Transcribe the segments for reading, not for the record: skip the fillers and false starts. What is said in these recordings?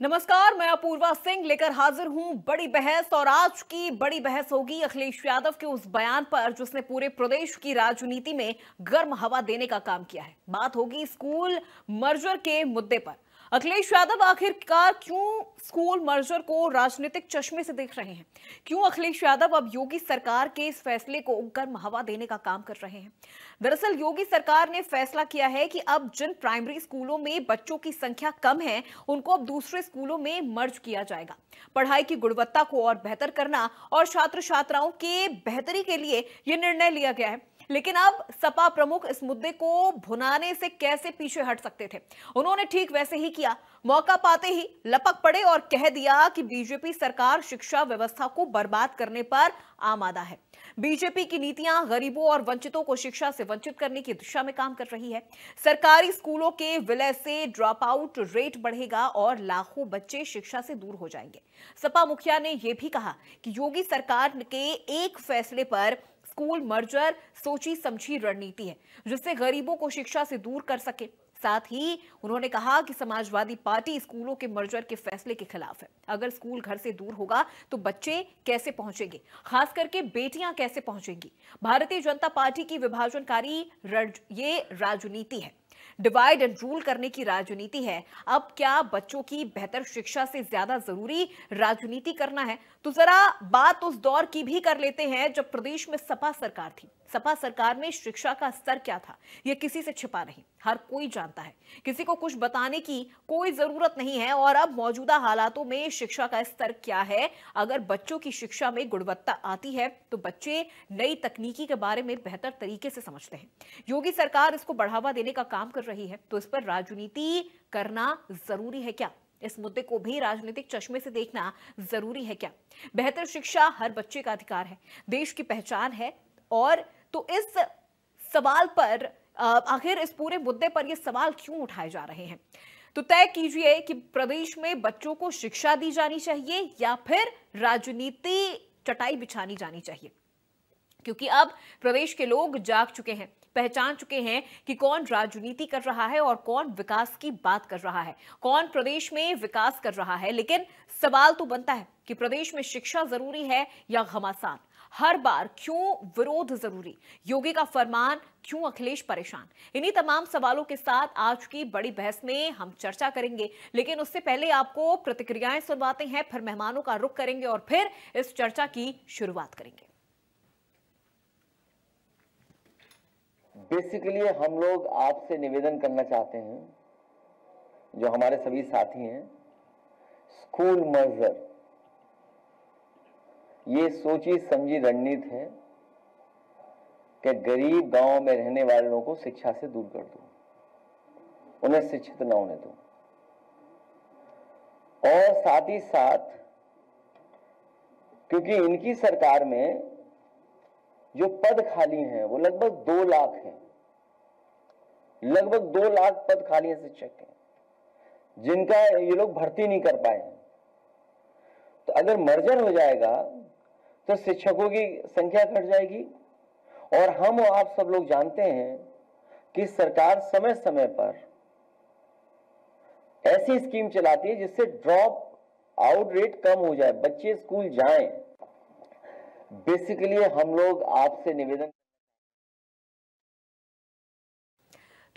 नमस्कार, मैं अपूर्वा सिंह लेकर हाजिर हूं बड़ी बहस। और आज की बड़ी बहस होगी अखिलेश यादव के उस बयान पर जिसने पूरे प्रदेश की राजनीति में गर्म हवा देने का काम किया है। बात होगी स्कूल मर्जर के मुद्दे पर। अखिलेश यादव आखिरकार क्यों स्कूल मर्जर को राजनीतिक चश्मे से देख रहे हैं? क्यों अखिलेश यादव अब योगी सरकार के इस फैसले को गर्म हवा देने का काम कर रहे हैं? दरअसल योगी सरकार ने फैसला किया है कि अब जिन प्राइमरी स्कूलों में बच्चों की संख्या कम है उनको अब दूसरे स्कूलों में मर्ज किया जाएगा। पढ़ाई की गुणवत्ता को और बेहतर करना और छात्र छात्राओं के बेहतरी के लिए यह निर्णय लिया गया है। लेकिन अब सपा प्रमुख इस मुद्दे को भुनाने से कैसे पीछे हट सकते थे? उन्होंने ठीक वैसे ही किया। मौका पाते ही लपक पड़े और कह दिया कि बीजेपी सरकार शिक्षा व्यवस्था को बर्बाद करने पर आमादा है। बीजेपी की नीतियां गरीबों और वंचितों को शिक्षा से वंचित करने की दिशा में काम कर रही है। सरकारी स्कूलों के विलय से ड्रॉप आउट रेट बढ़ेगा और लाखों बच्चे शिक्षा से दूर हो जाएंगे। सपा मुखिया ने यह भी कहा कि योगी सरकार के एक फैसले पर स्कूल मर्जर सोची समझी रणनीति है जिससे गरीबों को शिक्षा से दूर कर सके। साथ ही उन्होंने कहा कि समाजवादी पार्टी स्कूलों के मर्जर के फैसले के खिलाफ है। अगर स्कूल घर से दूर होगा तो बच्चे कैसे पहुंचेंगे, खास करके बेटियां कैसे पहुंचेंगी? भारतीय जनता पार्टी की विभाजनकारी ये राजनीति है, डिवाइड एंड रूल करने की राजनीति है। अब क्या बच्चों की बेहतर शिक्षा से ज्यादा जरूरी राजनीति करना है? तो जरा बात उस दौर की भी कर लेते हैं जब प्रदेश में सपा सरकार थी। सपा सरकार में शिक्षा का स्तर क्या था यह किसी से छिपा नहीं, हर कोई जानता है। किसी को कुछ बताने की कोई जरूरत नहीं है। और अब मौजूदा हालातों में शिक्षा का स्तर क्या है? अगर बच्चों की शिक्षा में गुणवत्ता आती है तो बच्चे नई तकनीकी के बारे में बेहतर तरीके से समझते हैं। योगी सरकार इसको बढ़ावा देने का काम कर रही है, तो इस पर राजनीति करना जरूरी है क्या? इस मुद्दे को भी राजनीतिक चश्मे से देखना जरूरी है क्या? बेहतर शिक्षा हर बच्चे का अधिकार है, देश की पहचान है। और तो इस सवाल पर आखिर इस पूरे मुद्दे पर ये सवाल क्यों उठाए जा रहे हैं? तो तय कीजिए कि प्रदेश में बच्चों को शिक्षा दी जानी चाहिए या फिर राजनीति चटाई बिछानी जानी चाहिए। क्योंकि अब प्रदेश के लोग जाग चुके हैं, पहचान चुके हैं कि कौन राजनीति कर रहा है और कौन विकास की बात कर रहा है, कौन प्रदेश में विकास कर रहा है। लेकिन सवाल तो बनता है कि प्रदेश में शिक्षा जरूरी है या घमासान? हर बार क्यों विरोध जरूरी? योगी का फरमान क्यों अखिलेश परेशान? इन्हीं तमाम सवालों के साथ आज की बड़ी बहस में हम चर्चा करेंगे। लेकिन उससे पहले आपको प्रतिक्रियाएं सुनवाते हैं, फिर मेहमानों का रुख करेंगे और फिर इस चर्चा की शुरुआत करेंगे। बेसिकली हम लोग आपसे निवेदन करना चाहते हैं, जो हमारे सभी साथी हैं, स्कूल मर्जर ये सोची समझी रणनीति है कि गरीब गांव में रहने वाले लोगों को शिक्षा से दूर कर दो, उन्हें शिक्षित न होने दो। और साथ ही साथ क्योंकि इनकी सरकार में जो पद खाली हैं वो लगभग 2 लाख हैं, लगभग 2 लाख पद खाली हैं शिक्षक के, जिनका ये लोग भर्ती नहीं कर पाए। तो अगर मर्जर हो जाएगा तो शिक्षकों की संख्या घट जाएगी। और हम और आप सब लोग जानते हैं कि सरकार समय समय पर ऐसी स्कीम चलाती है जिससे ड्रॉप आउट रेट कम हो जाए, बच्चे स्कूल जाएं। बेसिकली हम लोग आपसे निवेदन।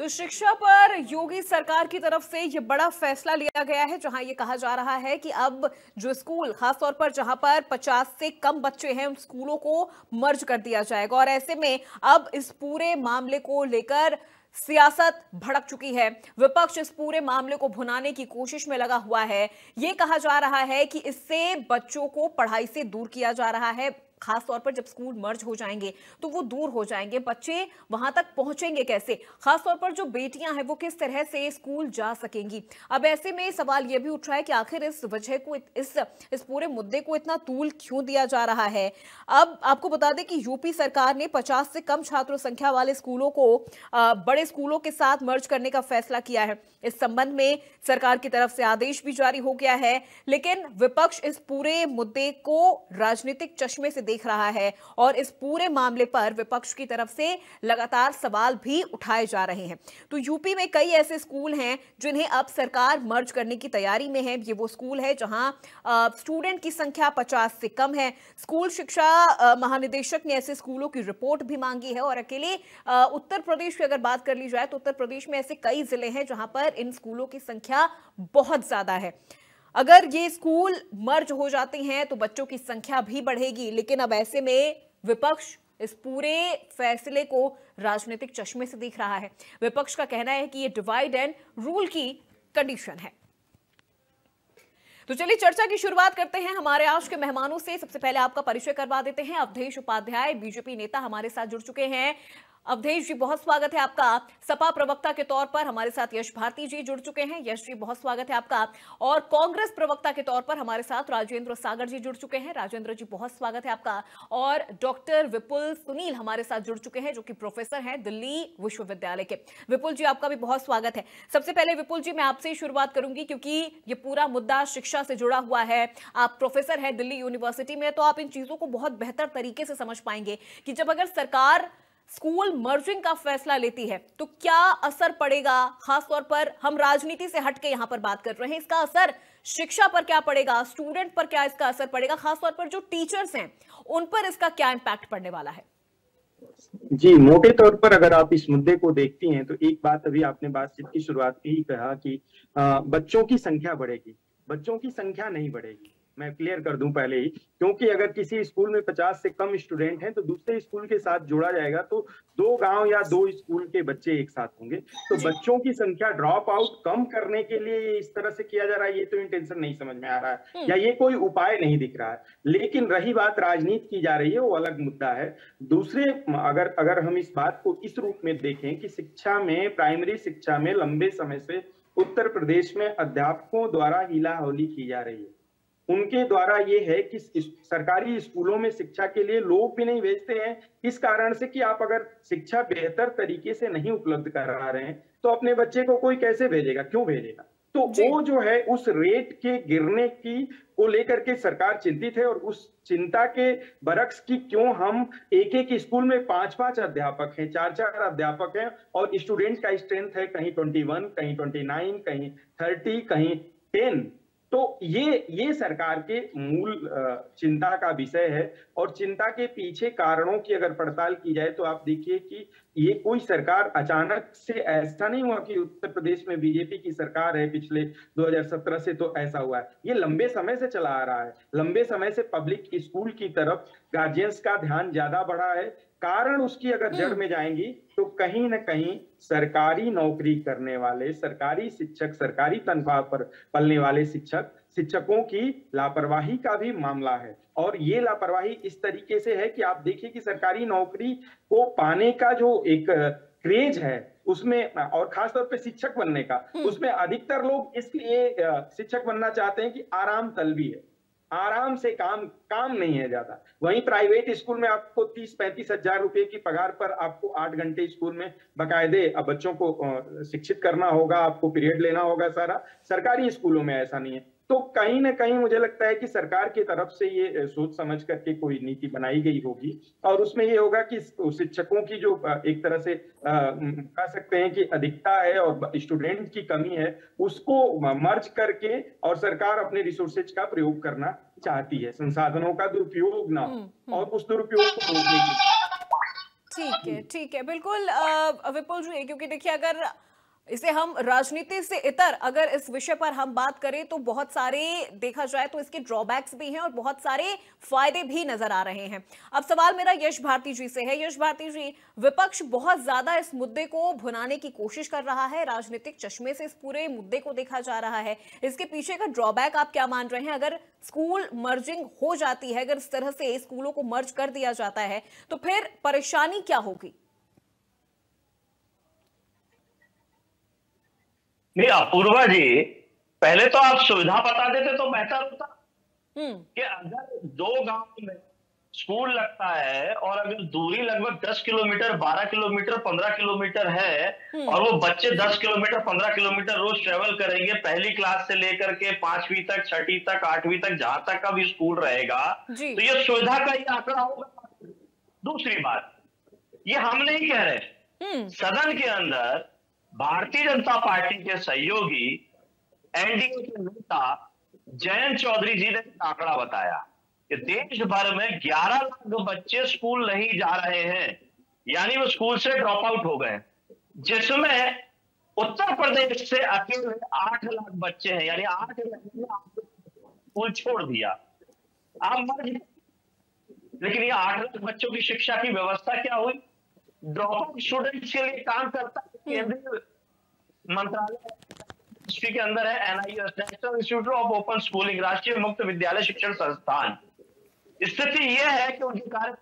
तो शिक्षा पर योगी सरकार की तरफ से यह बड़ा फैसला लिया गया है, जहां यह कहा जा रहा है कि अब जो स्कूल खासतौर पर जहां पर 50 से कम बच्चे हैं उन स्कूलों को मर्ज कर दिया जाएगा। और ऐसे में अब इस पूरे मामले को लेकर सियासत भड़क चुकी है। विपक्ष इस पूरे मामले को भुनाने की कोशिश में लगा हुआ है। यह कहा जा रहा है कि इससे बच्चों को पढ़ाई से दूर किया जा रहा है। खास तौर पर जब स्कूल मर्ज हो जाएंगे तो वो दूर हो जाएंगे, बच्चे वहां तक पहुंचेंगे कैसे? खास तौर पर जो बेटियां हैं वो किस तरह से स्कूल जा सकेंगी? अब ऐसे में सवाल यह भी उठ रहा है कि आखिर इस वजह को, इस पूरे मुद्दे को इतना तूल क्यों दिया जा रहा है? अब आपको बता दें कि यूपी सरकार ने 50 से कम छात्र संख्या वाले स्कूलों को बड़े स्कूलों के साथ मर्ज करने का फैसला किया है। इस संबंध में सरकार की तरफ से आदेश भी जारी हो गया है, लेकिन विपक्ष इस पूरे मुद्दे को राजनीतिक चश्मे से देख रहा है और इस पूरे मामले पर विपक्ष की तरफ से लगातार सवाल भी उठाए जा रहे हैं। तो यूपी में कई ऐसे स्कूल हैं जिन्हें अब सरकार मर्ज करने की तैयारी में है। ये वो स्कूल है जहां स्टूडेंट की संख्या 50 से कम है। स्कूल शिक्षा महानिदेशक ने ऐसे स्कूलों की रिपोर्ट भी मांगी है और अकेले उत्तर प्रदेश की अगर बात कर ली जाए तो उत्तर प्रदेश में ऐसे कई जिले हैं जहां पर इन स्कूलों की संख्या बहुत ज्यादा है। अगर ये स्कूल मर्ज हो जाते हैं तो बच्चों की संख्या भी बढ़ेगी, लेकिन अब ऐसे में विपक्ष इस पूरे फैसले को राजनीतिक चश्मे से देख रहा है। विपक्ष का कहना है कि ये डिवाइड एंड रूल की कंडीशन है। तो चलिए चर्चा की शुरुआत करते हैं हमारे आज के मेहमानों से। सबसे पहले आपका परिचय करवा देते हैं। अवधेश उपाध्याय बीजेपी नेता हमारे साथ जुड़ चुके हैं। अवधेश जी, बहुत स्वागत है आपका। सपा प्रवक्ता के तौर पर हमारे साथ यश भारती जी जुड़ चुके हैं। यश जी, बहुत स्वागत है आपका। और कांग्रेस प्रवक्ता के तौर पर हमारे साथ राजेंद्र सागर जी जुड़ चुके हैं। राजेंद्र जी, बहुत स्वागत है आपका। और डॉक्टर विपुल सुनील हमारे साथ जुड़ चुके हैं, जो कि प्रोफेसर हैं दिल्ली विश्वविद्यालय के। विपुल जी, आपका भी बहुत स्वागत है। सबसे पहले विपुल जी, मैं आपसे ही शुरुआत करूंगी क्योंकि ये पूरा मुद्दा शिक्षा से जुड़ा हुआ है। आप प्रोफेसर हैं दिल्ली यूनिवर्सिटी में, तो आप इन चीजों को बहुत बेहतर तरीके से समझ पाएंगे कि जब अगर सरकार स्कूल मर्जिंग का फैसला लेती है तो क्या असर पड़ेगा। खासतौर पर हम राजनीति से हटके यहां पर बात कर रहे हैं, इसका असर शिक्षा पर क्या पड़ेगा, स्टूडेंट पर क्या इसका असर पड़ेगा, खासतौर पर जो टीचर्स हैं उन पर इसका क्या इंपैक्ट पड़ने वाला है। जी, मोटे तौर पर अगर आप इस मुद्दे को देखती हैं तो एक बात अभी आपने बातचीत की शुरुआत में ही कहा कि बच्चों की संख्या बढ़ेगी। बच्चों की संख्या नहीं बढ़ेगी, मैं क्लियर कर दूं पहले ही, क्योंकि अगर किसी स्कूल में 50 से कम स्टूडेंट हैं तो दूसरे स्कूल के साथ जोड़ा जाएगा तो 2 गांव या 2 स्कूल के बच्चे एक साथ होंगे। तो बच्चों की संख्या ड्रॉप आउट कम करने के लिए इस तरह से किया जा रहा है, ये तो इंटेंशन नहीं समझ में आ रहा है या ये कोई उपाय नहीं दिख रहा है। लेकिन रही बात राजनीति की जा रही है, वो अलग मुद्दा है। दूसरे अगर हम इस बात को इस रूप में देखें कि शिक्षा में, प्राइमरी शिक्षा में लंबे समय से उत्तर प्रदेश में अध्यापकों द्वारा हीला होली की जा रही है। उनके द्वारा ये है कि सरकारी स्कूलों में शिक्षा के लिए लोग भी नहीं भेजते हैं, इस कारण से कि आप अगर शिक्षा बेहतर तरीके से नहीं उपलब्ध करा रहे हैं तो अपने बच्चे को कोई कैसे भेजेगा, क्यों भेजेगा। तो वो जो है उस रेट के गिरने की को लेकर के सरकार चिंतित है और उस चिंता के बरक्स की क्यों हम एक स्कूल में 5-5 अध्यापक हैं, 4-4 अध्यापक हैं और स्टूडेंट का स्ट्रेंथ है कहीं 21, कहीं 29, कहीं 30, कहीं 10। तो ये सरकार के मूल चिंता का विषय है और चिंता के पीछे कारणों की अगर पड़ताल की जाए तो आप देखिए कि ये कोई सरकार अचानक से, ऐसा नहीं हुआ कि उत्तर प्रदेश में बीजेपी की सरकार है पिछले 2017 से तो ऐसा हुआ है। ये लंबे समय से चला आ रहा है। लंबे समय से पब्लिक स्कूल की तरफ गार्जियंस का ध्यान ज्यादा बढ़ा है। कारण उसकी अगर जड़ में जाएंगी तो कहीं ना कहीं सरकारी नौकरी करने वाले, सरकारी शिक्षक, सरकारी तनख्वाह पर पलने वाले शिक्षकों की लापरवाही का भी मामला है। और ये लापरवाही इस तरीके से है कि आप देखिए कि सरकारी नौकरी को पाने का जो एक क्रेज है उसमें, और खासतौर पे शिक्षक बनने का, उसमें अधिकतर लोग इसलिए शिक्षक बनना चाहते हैं कि आराम तलबी है, आराम से काम नहीं है ज्यादा। वहीं प्राइवेट स्कूल में आपको 30-35 हजार रुपए की पगार पर आपको 8 घंटे स्कूल में बकायदे बच्चों को शिक्षित करना होगा, आपको पीरियड लेना होगा सारा। सरकारी स्कूलों में ऐसा नहीं है। तो कहीं ना कहीं मुझे लगता है कि सरकार की तरफ से ये सोच समझ करके कोई नीति बनाई गई होगी और उसमें ये होगा कि शिक्षकों की जो एक तरह से कह सकते हैं कि अधिकता है और स्टूडेंट की कमी है, उसको मर्ज करके और सरकार अपने रिसोर्सेज का प्रयोग करना चाहती है, संसाधनों का दुरुपयोग ना हो और उस दुरुपयोग को रोकने की। ठीक है, बिल्कुल विपुल जी, क्योंकि देखिए अगर इसे हम राजनीति से इतर अगर इस विषय पर हम बात करें तो बहुत सारे, देखा जाए तो इसके ड्रॉबैक्स भी हैं और बहुत सारे फायदे भी नजर आ रहे हैं। अब सवाल मेरा यश भारती जी से है। यश भारती जी, विपक्ष बहुत ज्यादा इस मुद्दे को भुनाने की कोशिश कर रहा है, राजनीतिक चश्मे से इस पूरे मुद्दे को देखा जा रहा है। इसके पीछे का ड्रॉबैक आप क्या मान रहे हैं? अगर स्कूल मर्जिंग हो जाती है, अगर इस तरह से स्कूलों को मर्ज कर दिया जाता है तो फिर परेशानी क्या होगी? नहीं अपूर्वा जी, पहले तो आप सुविधा बता देते तो बेहतर होता कि अगर 2 गांव में स्कूल लगता है और अगर दूरी लगभग 10 किलोमीटर, 12 किलोमीटर, 15 किलोमीटर है और वो बच्चे 10 किलोमीटर, 15 किलोमीटर रोज ट्रेवल करेंगे पहली क्लास से लेकर के 5वीं तक, 6ठी तक, 8वीं तक, जहां तक का भी स्कूल रहेगा, तो ये सुविधा का ही आंकड़ा होगा। दूसरी बात, ये हम नहीं कह रहे, सदन के अंदर भारतीय जनता पार्टी के सहयोगी एनडीए के नेता जयंत चौधरी जी ने आंकड़ा बताया कि देश भर में 11 लाख बच्चे स्कूल नहीं जा रहे हैं, यानी वो स्कूल से ड्रॉप आउट हो गए, जिसमें उत्तर प्रदेश से अकेले 8 लाख बच्चे हैं, यानी 8 लाख ने स्कूल छोड़ दिया। आप मर, लेकिन ये 8 लाख बच्चों की शिक्षा की व्यवस्था क्या हुई? ड्रॉप आउट स्टूडेंट्स के लिए काम करता है केंद्रीय मंत्रालय के अंदर है NIS, national institute of open schooling, राष्ट्रीय मुक्त विद्यालय शिक्षण संस्थान। स्थिति यह है कि उनके कार्य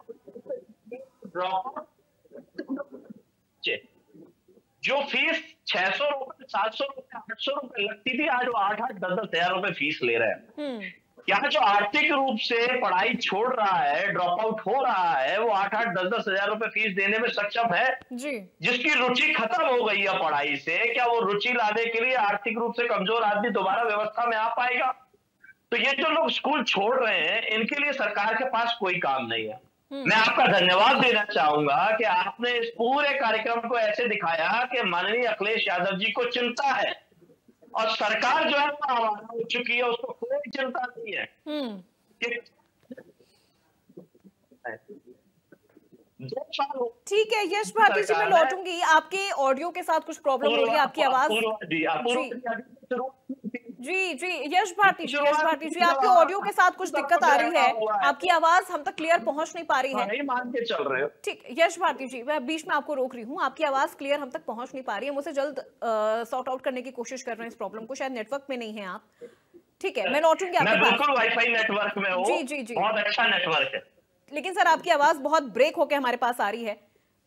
जो फीस 600 रुपए, 700 रुपए, 800 रुपए लगती थी, आज वो 8-8, 10-10 हजार रुपए फीस ले रहे हैं। यहाँ जो आर्थिक रूप से पढ़ाई छोड़ रहा है, ड्रॉप आउट हो रहा है, वो 8-8, 10-10 हजार रुपए फीस देने में सक्षम है जी। जिसकी रुचि खत्म हो गई है पढ़ाई से, क्या वो रुचि लाने के लिए आर्थिक रूप से कमजोर आदमी दोबारा व्यवस्था में आ पाएगा? तो ये जो लोग स्कूल छोड़ रहे हैं, इनके लिए सरकार के पास कोई काम नहीं है। मैं आपका धन्यवाद देना चाहूंगा कि आपने इस पूरे कार्यक्रम को ऐसे दिखाया कि माननीय अखिलेश यादव जी को चिंता है और सरकार जो है वो आवारा हो चुकी है, उसको कोई चिंता नहीं है। ठीक है यश भारती जी, मैं लौटूंगी। आपके ऑडियो के साथ कुछ प्रॉब्लम हो रही है, आपकी आवाज जी यश भारती जी, आपके ऑडियो के साथ कुछ दिक्कत आ रही है, आपकी आवाज हम तक क्लियर पहुंच नहीं पा रही है। नहीं मान के चल रहे हो। ठीक, यश भारती जी, मैं बीच में आपको रोक रही हूँ, आपकी आवाज क्लियर हम तक पहुंच नहीं पा रही है, मुझे जल्द सॉर्ट आउट करने की कोशिश कर रहे हैं इस प्रॉब्लम को, शायद नेटवर्क में नहीं है आप। ठीक है, मैं लौटूंगी आपके पास। बिल्कुल वाईफाई नेटवर्क में हूं। जी, बहुत अच्छा नेटवर्क है, लेकिन सर आपकी आवाज बहुत ब्रेक होकर हमारे पास आ रही है।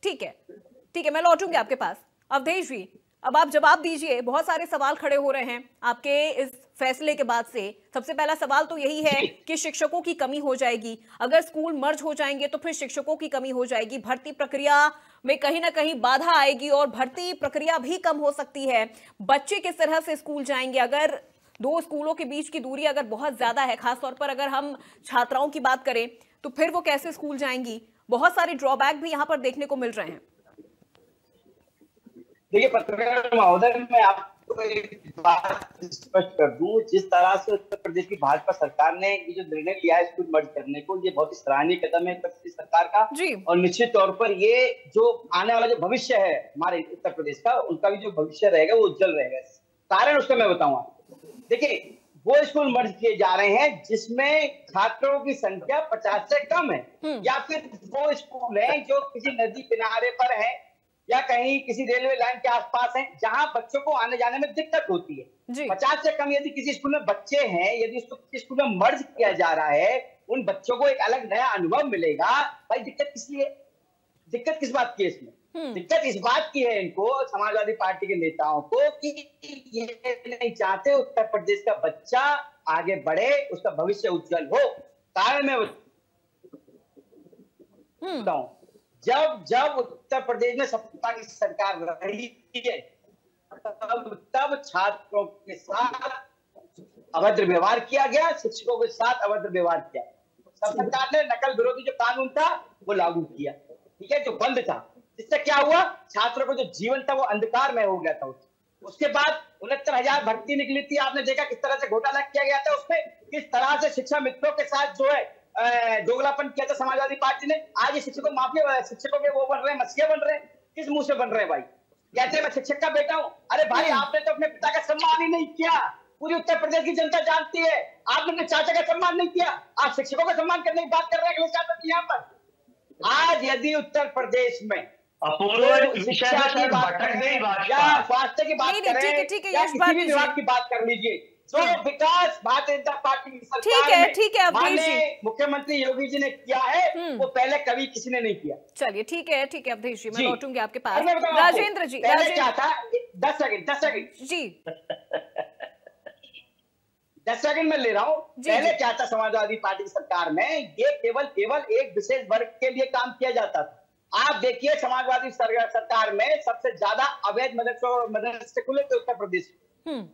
ठीक है, मैं लौटूंगी आपके पास। अवधेश जी, अब आप जवाब दीजिए, बहुत सारे सवाल खड़े हो रहे हैं आपके इस फैसले के बाद से। सबसे पहला सवाल तो यही है कि शिक्षकों की कमी हो जाएगी, अगर स्कूल मर्ज हो जाएंगे तो फिर शिक्षकों की कमी हो जाएगी, भर्ती प्रक्रिया में कहीं ना कहीं बाधा आएगी और भर्ती प्रक्रिया भी कम हो सकती है। बच्चे किस तरह से स्कूल जाएंगे? अगर दो स्कूलों के बीच की दूरी अगर बहुत ज्यादा है, खासतौर पर अगर हम छात्राओं की बात करें, तो फिर वो कैसे स्कूल जाएंगी? बहुत सारे ड्रॉबैक भी यहाँ पर देखने को मिल रहे हैं। देखिए पत्रकार महोदय, मैं आपको एक बात स्पष्ट कर दूं, जिस तरह से उत्तर प्रदेश की भाजपा सरकार ने ये जो निर्णय लिया है स्कूल मर्ज करने को, ये बहुत ही सराहनीय कदम है उत्तर प्रदेश सरकार का जी। और निश्चित तौर पर ये जो आने वाला जो भविष्य है हमारे उत्तर प्रदेश का, उनका भी जो भविष्य रहेगा वो उज्जवल रहेगा। कारण उसका मैं बताऊंगा। देखिए, वो स्कूल मर्ज किए जा रहे हैं जिसमें छात्रों की संख्या 50 से कम है, या फिर वो स्कूल है जो किसी नदी किनारे पर है या कहीं किसी रेलवे लाइन के आसपास है, जहां बच्चों को आने जाने में दिक्कत होती है। 50 से कम यदि किसी स्कूल में बच्चे हैं, यदि उसको किसी स्कूल में मर्ज किया जा रहा है, उन बच्चों को एक अलग नया अनुभव मिलेगा। भाई दिक्कत किस लिए, दिक्कत किस बात की है इसमें? दिक्कत इस बात की है इनको, समाजवादी पार्टी के नेताओं को, कि ये नहीं चाहते उत्तर प्रदेश का बच्चा आगे बढ़े, उसका भविष्य उज्जवल हो। कारण मैं बताऊं, जब उत्तर प्रदेश में सत्ता की सरकार रही है, तब छात्रों के साथ अभद्र व्यवहार किया गया, शिक्षकों के साथ अभद्र व्यवहार किया। तब सरकार ने नकल विरोधी जो कानून था वो लागू किया, ठीक है, जो बंद था। इससे क्या हुआ, छात्रों को जो जीवन था वो अंधकार में हो गया था। उसके बाद 69,000 भर्ती निकली थी, आपने देखा किस तरह से घोटाला किया गया था उसमें, किस तरह से शिक्षा मित्रों के साथ जो है दोगलापन किया था समाजवादी पार्टी ने। आज ये शिक्षकों माफिया, शिक्षकों के वो बन रहे हैं, मसीहा बन रहे हैं। किस मुंह से बन रहे हैं भाई? कहते हैं मैं शिक्षक का बेटा हूं। अरे भाई, आपने तो अपने पिता का सम्मान ही नहीं किया, पूरी उत्तर प्रदेश की जनता जानती है। आपने अपने चाचा का सम्मान नहीं किया, आप शिक्षकों का सम्मान करने की बात कर रहे हैं यहाँ पर। आज यदि उत्तर प्रदेश में शिक्षा की बात करें या स्वास्थ्य की बात करें या किसी भी विभाग की बात कर लीजिए, जो विकास भारतीय जनता पार्टी की सरकार में मुख्यमंत्री योगी जी ने किया है, वो पहले कभी किसी ने नहीं किया। चलिए ठीक है अवधेश जी, मैं लौटूंगी आपके पास। राजेंद्र जी, पहले क्या था, 10 सेकंड जी, 10 सेकंड में ले रहा हूं। पहले क्या था समाजवादी पार्टी की सरकार में, ये केवल एक विशेष वर्ग के लिए काम किया जाता था। आप देखिए समाजवादी सरकार में सबसे ज्यादा अवैध मदरसे खुले थे उत्तर प्रदेश में,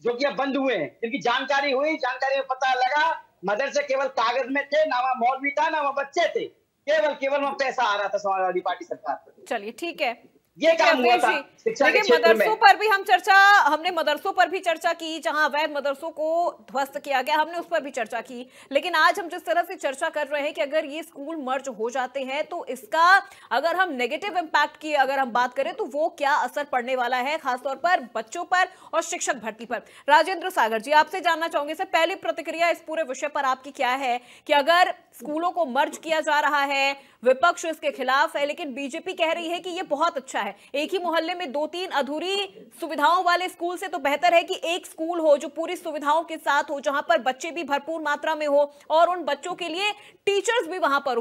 जो कि अब बंद हुए हैं। जिनकी जानकारी हुई, जानकारी में पता लगा मदरसे केवल कागज में थे, ना वहां मौलवी था ना वहां बच्चे थे, केवल वहां पैसा आ रहा था समाजवादी पार्टी सरकार पर। चलिए ठीक है, ये काम हुआ था शिक्षा के क्षेत्र में। मदरसों पर भी हमने मदरसों पर भी चर्चा की, जहां अवैध मदरसों को ध्वस्त किया गया, हमने उस पर भी चर्चा की। लेकिन आज हम जिस तरह से चर्चा कर रहे हैं कि अगर ये स्कूल मर्ज हो जाते हैं तो इसका अगर हम नेगेटिव इंपैक्ट की अगर हम बात करें तो वो क्या असर पड़ने वाला है, खासतौर पर बच्चों पर और शिक्षक भर्ती पर। राजेंद्र सागर जी, आपसे जानना चाहूंगे सर, पहली प्रतिक्रिया इस पूरे विषय पर आपकी क्या है कि अगर स्कूलों को मर्ज किया जा रहा है, विपक्ष इसके खिलाफ है, लेकिन बीजेपी कह रही है कि ये बहुत अच्छा है। एक ही मोहल्ले में 2-3 अधूरी सुविधाओं वाले स्कूल से तो बेहतर है कि एक स्कूल हो जो पूरी सुविधाओं के साथ हो, जहां पर बच्चे भी भरपूर मात्रा में हो और उन बच्चों के लिए टीचर्स भी वहां पर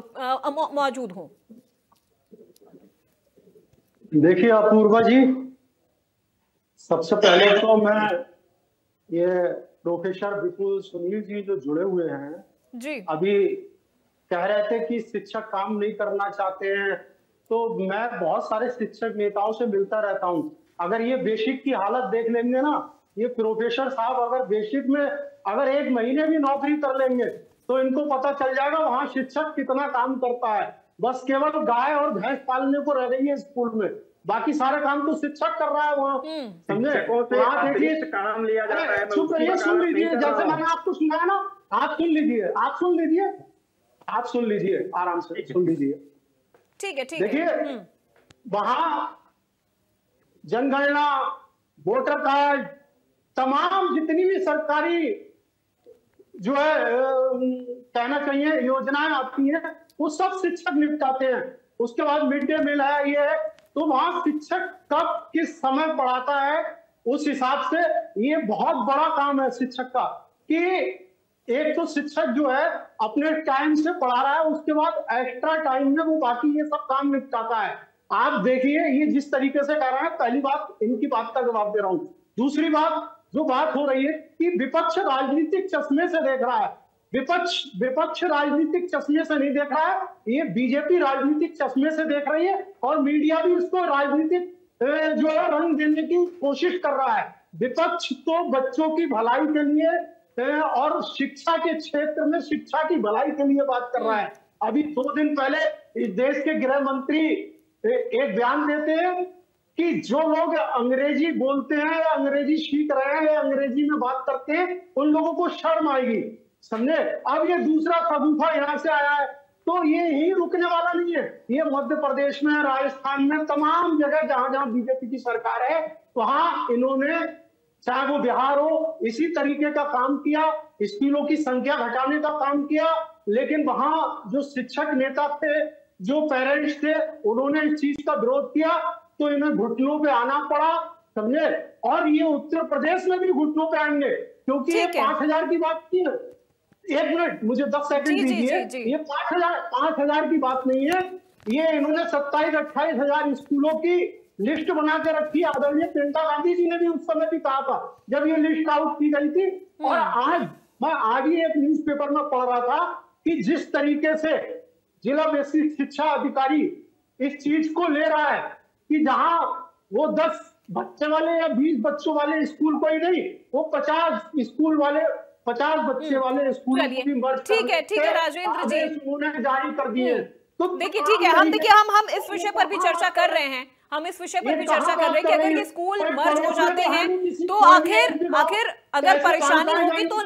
मौजूद हो। देखिए अपूर्वा जी, सबसे पहले तो मैं ये प्रोफेसर विपुल सुनील जी जो जुड़े हुए हैं जी, अभी कह रहे थे कि शिक्षक काम नहीं करना चाहते हैं, तो मैं बहुत सारे शिक्षक नेताओं से मिलता रहता हूं। अगर ये बेसिक की हालत देख लेंगे ना, ये प्रोफेसर साहब अगर बेसिक में अगर 1 महीने भी नौकरी कर लेंगे तो इनको पता चल जाएगा वहां शिक्षक कितना काम करता है। बस केवल गाय और भैंस पालने को रह गई है स्कूल में, बाकी सारे काम तो शिक्षक कर रहा है वहाँ। समझे? देखिए काम लिया जाता है। सुन लीजिए, जैसे मैंने आपको सुनाया ना, आप सुन लीजिए आराम से सुन लीजिए। ठीक है, देखिए वहां जनगणना, वोटर कार्ड, तमाम जितनी भी सरकारी जो है कहना चाहिए योजनाएं आती हैं वो सब शिक्षक निपटाते हैं। उसके बाद मिड डे मील है, ये है, तो वहां शिक्षक कब किस समय पढ़ाता है उस हिसाब से ये बहुत बड़ा काम है शिक्षक का, कि एक तो शिक्षक जो है अपने टाइम से पढ़ा रहा है, उसके बाद एक्स्ट्रा टाइम में वो बाकी ये सब काम निपटाता है। आप देखिए ये जिस तरीके से कर रहा है, पहली बात इनकी बात का जवाब दे रहा हूं। दूसरी बात जो बात हो रही है कि विपक्ष राजनीतिक चश्मे से देख रहा है, विपक्ष राजनीतिक चश्मे से नहीं देख रहा है, ये बीजेपी राजनीतिक चश्मे से देख रही है और मीडिया भी उसको राजनीतिक जो है रंग देने की कोशिश कर रहा है। विपक्ष तो बच्चों की भलाई के लिए और शिक्षा के क्षेत्र में शिक्षा की भलाई के लिए बात कर रहा है। अभी 2 दिन पहले इस देश के गृह मंत्री एक बयान देते हैं कि जो लोग अंग्रेजी बोलते हैं या अंग्रेजी सीख रहे हैं या अंग्रेजी में बात करते हैं उन लोगों को शर्म आएगी। समझे? अब ये दूसरा शगुफा यहाँ से आया है, तो ये ही रुकने वाला नहीं है। ये मध्य प्रदेश में, राजस्थान में, तमाम जगह जहां जहां बीजेपी की सरकार है वहां इन्होंने, चाहे वो बिहार हो, इसी तरीके का काम किया, स्कूलों की संख्या घटाने का काम किया। लेकिन वहां जो शिक्षक नेता थे, जो पेरेंट्स थे, उन्होंने इस चीज का विरोध किया तो इन्हें घुटनों पे आना पड़ा। समझे? और ये उत्तर प्रदेश में भी घुटनों पे आएंगे, क्योंकि ये 5000 की बात नहीं है। 1 मिनट मुझे 10 सेकंड दीजिए। ये 5000 की बात नहीं है, ये इन्होंने 27-28 हजार स्कूलों की लिस्ट बना के रखी। आदरणीय प्रियंका गांधी जी ने भी उस समय भी कहा था जब ये लिस्ट आउट की गई थी। और आज ही एक न्यूज़पेपर में पढ़ रहा था कि जिस तरीके से जिला बेसिक शिक्षा अधिकारी इस चीज को ले रहा है कि जहां वो 10 बच्चे वाले या 20 बच्चों वाले स्कूल को ही नहीं, वो 50 स्कूल वाले 50 बच्चे वाले स्कूल को भी मर्ज ठीक है राजेंद्र जी, उन्होंने जारी कर दिए। तो देखिए ठीक है, हम इस विषय पर भी चर्चा कर रहे हैं, हम इस विषय पर भी चर्चा कर रहे हैं कि अगर ये स्कूल मर्ज हो जाते हैं तो आखिर अगर परेशानी होगी तो